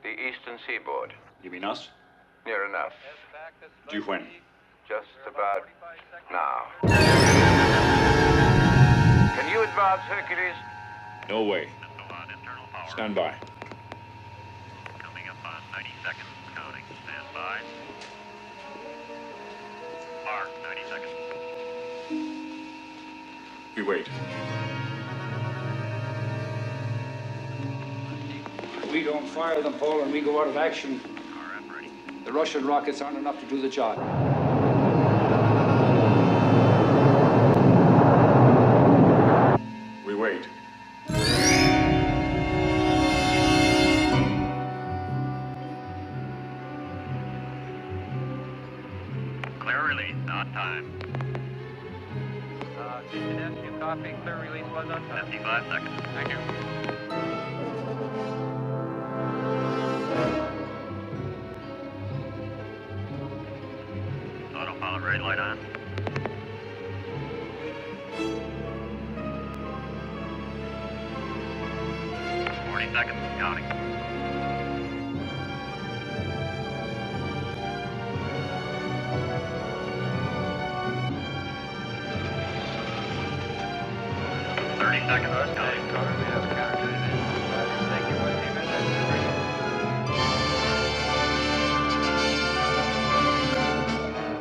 The eastern seaboard. You mean us? Near enough. Due when? Just about now. Can you advance Hercules? No way. Stand by. Coming up on 90 seconds. Counting. Stand by. We wait. If we don't fire them, Paul, and we go out of action, the Russian rockets aren't enough to do the job. We wait. Clear release, on time. Houston S, you copy. Clear release was on time. 55 seconds. Thank you. Autopilot red light on. Seconds, counting. Seconds, counting. Thank you,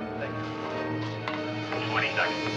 Thank you. 20 seconds.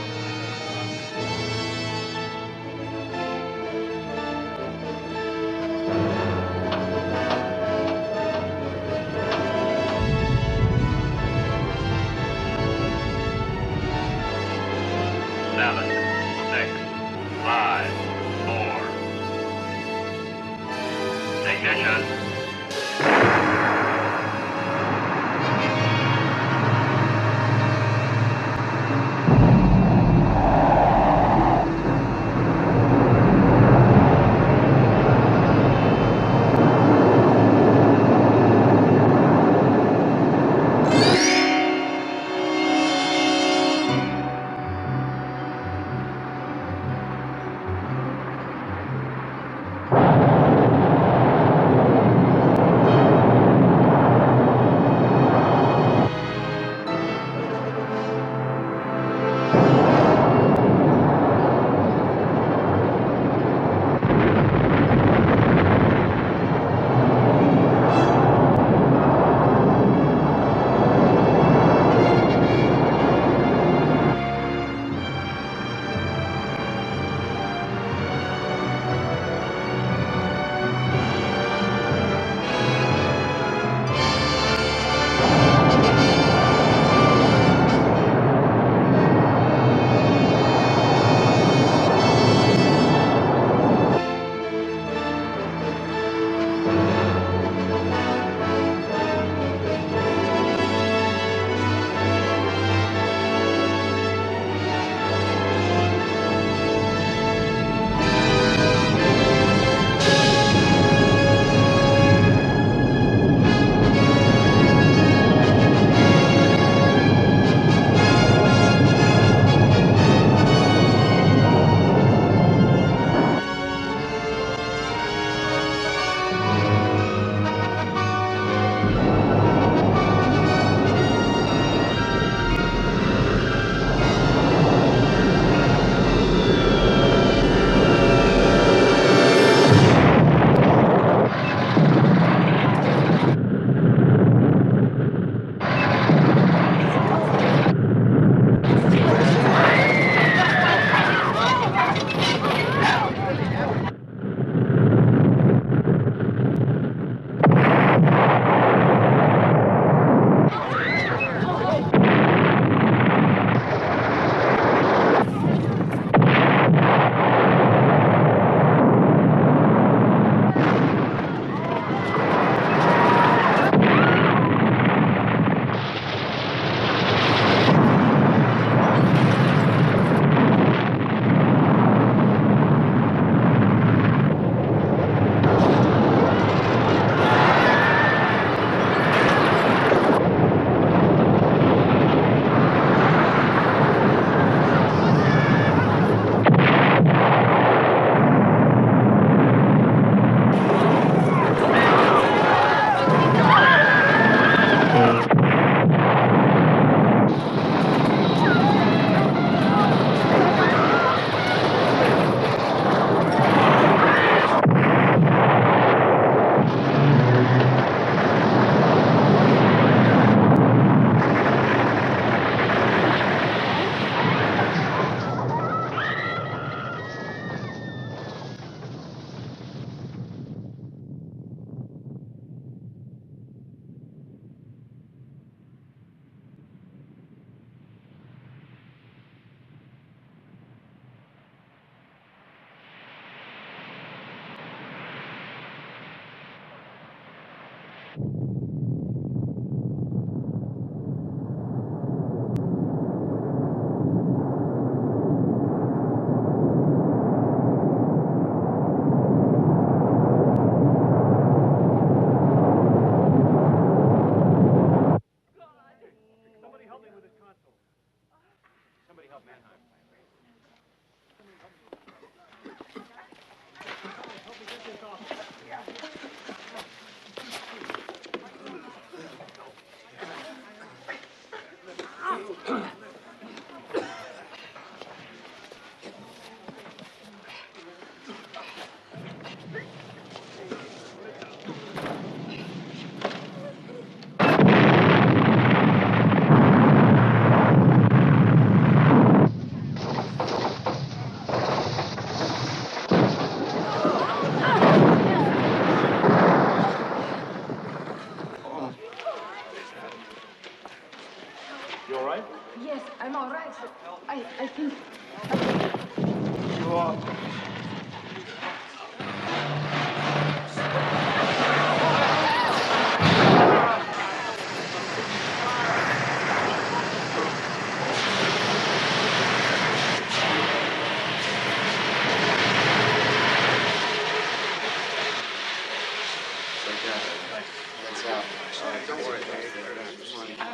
That's out. All right, don't worry.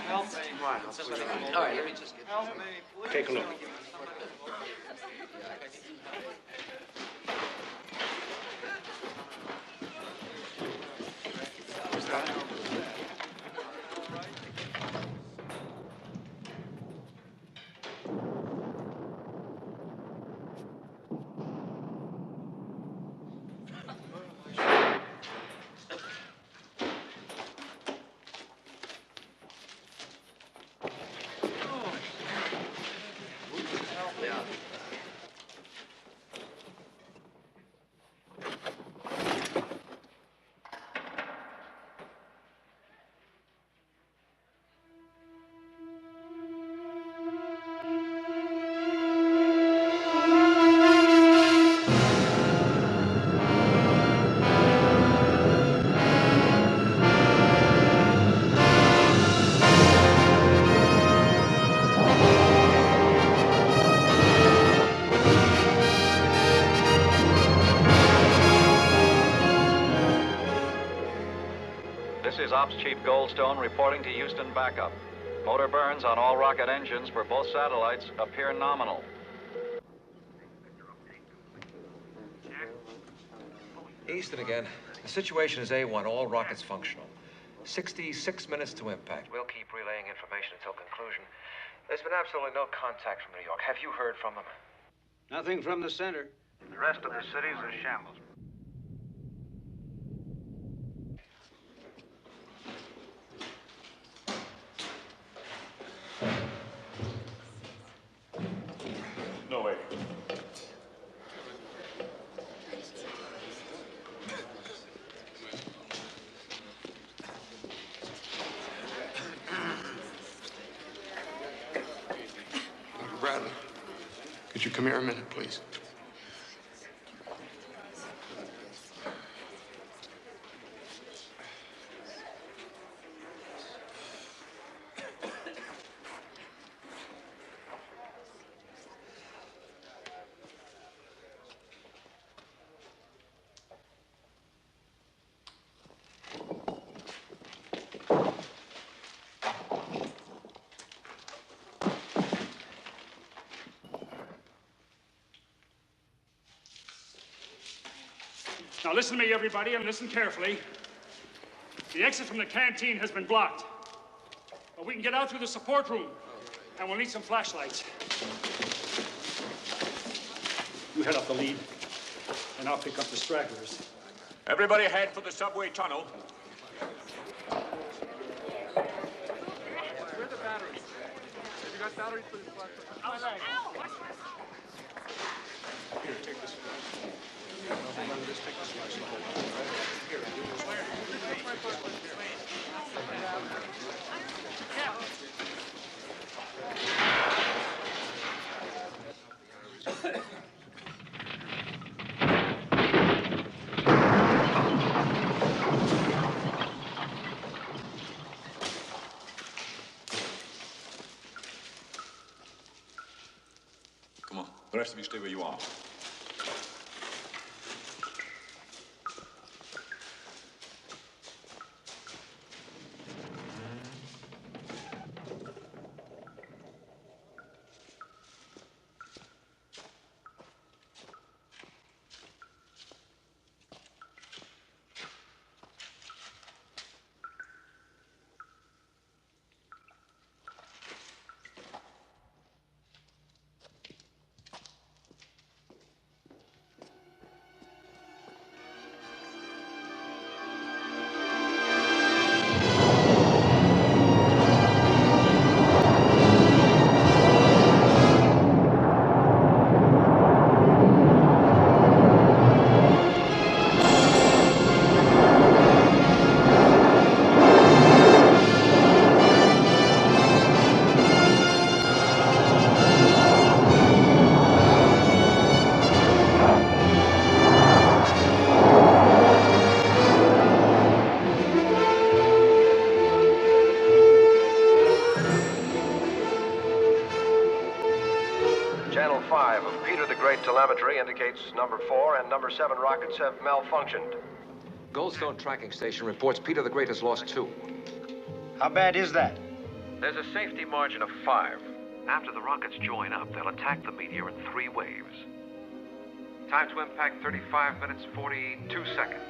Help me. All right, let me just get help me. Take a look. This is Ops Chief Goldstone reporting to Houston backup. Motor burns on all rocket engines for both satellites appear nominal. Houston again. The situation is A1, all rockets functional. 66 minutes to impact. We'll keep relaying information until conclusion. There's been absolutely no contact from New York. Have you heard from them? Nothing from the center. The rest of the city's a shambles. No way. Dr. Bradley, could you come here a minute, please? Now listen to me, everybody, and listen carefully. The exit from the canteen has been blocked. But we can get out through the support room, and we'll need some flashlights. You head up the lead, and I'll pick up the stragglers. Everybody head for the subway tunnel. Where are the batteries? Have you got batteries for this flashlight? Outside. Here, take this flashlight. Just take this flashlight. Here, do this. Come on, the rest of you stay where you are. Channel 5 of Peter the Great telemetry indicates number 4 and number 7 rockets have malfunctioned. Goldstone Tracking Station reports Peter the Great has lost 2. How bad is that? There's a safety margin of 5. After the rockets join up, they'll attack the meteor in 3 waves. Time to impact 35 minutes, 42 seconds.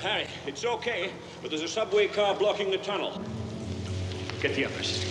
Harry, it's okay, but there's a subway car blocking the tunnel. Get the others.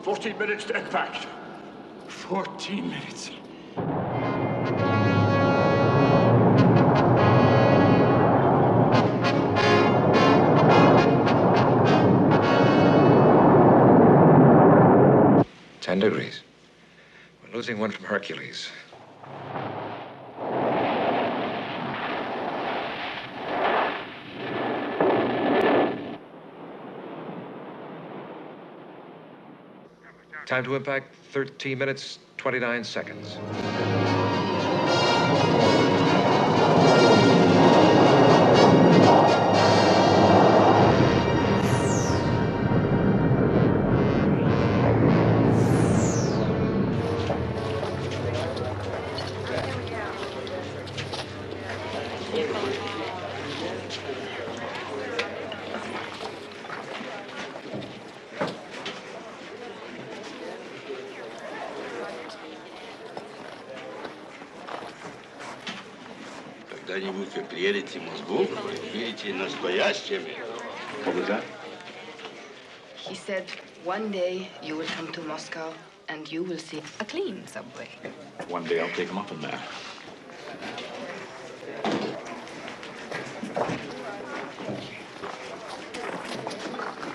14 minutes to impact. 14 minutes. degrees. We're losing one from Hercules. Time to impact, 13 minutes, 29 seconds. Когда-нибудь вы приедете в Москву, вы увидите настоящими. What was that? He said, one day you will come to Moscow and you will see a clean subway. One day I'll take him up on that.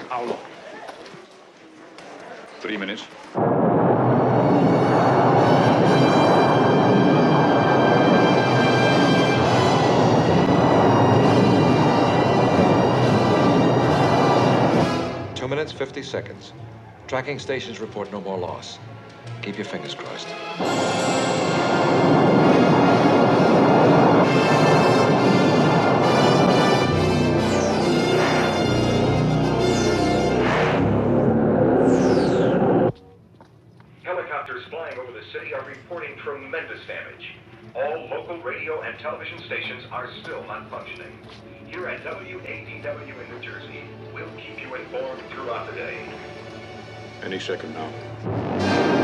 How long? 3 minutes. Minutes, 50 seconds. Tracking stations report no more loss. Keep your fingers crossed. Helicopters flying over the city are reporting tremendous damage. All local radio and television stations are still not functioning. Here at WADW in New Jersey, we'll keep you informed throughout the day. Any second now.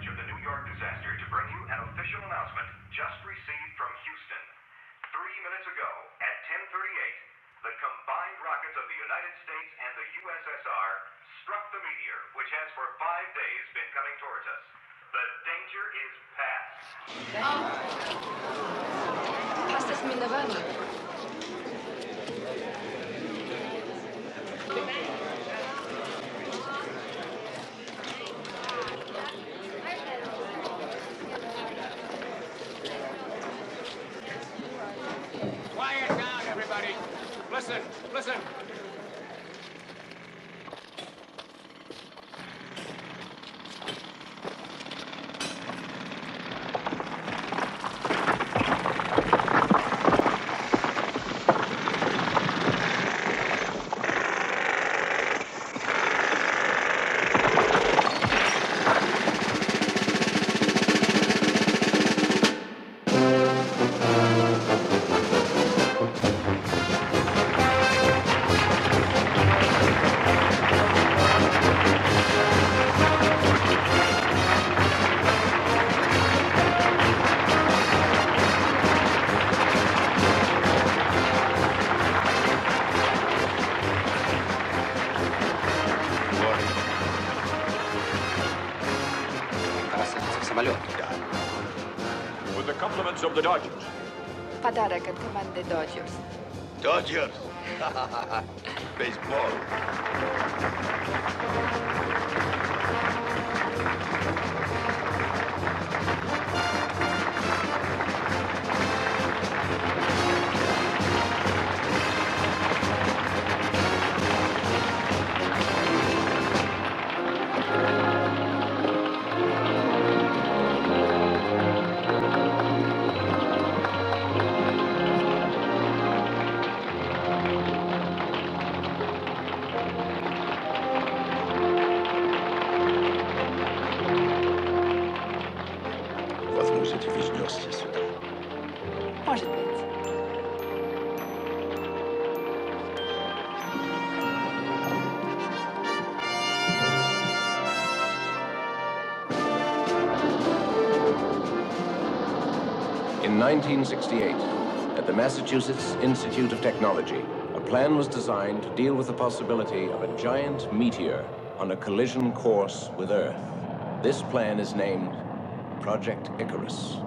coverage of the New York disaster to bring you an official announcement just received from Houston. 3 minutes ago, at 10:38, the combined rockets of the United States and the USSR struck the meteor, which has for 5 days been coming towards us. The danger is past. Hast es minowano. Quiet down, everybody. Listen, listen. With the compliments of the Dodgers. Подарок от команды Dodgers. Dodgers. Baseball. Возможно, ты вернешься сюда. Может быть. In 1968, at the Massachusetts Institute of Technology, a plan was designed to deal with the possibility of a giant meteor on a collision course with Earth. This plan is named Project Icarus.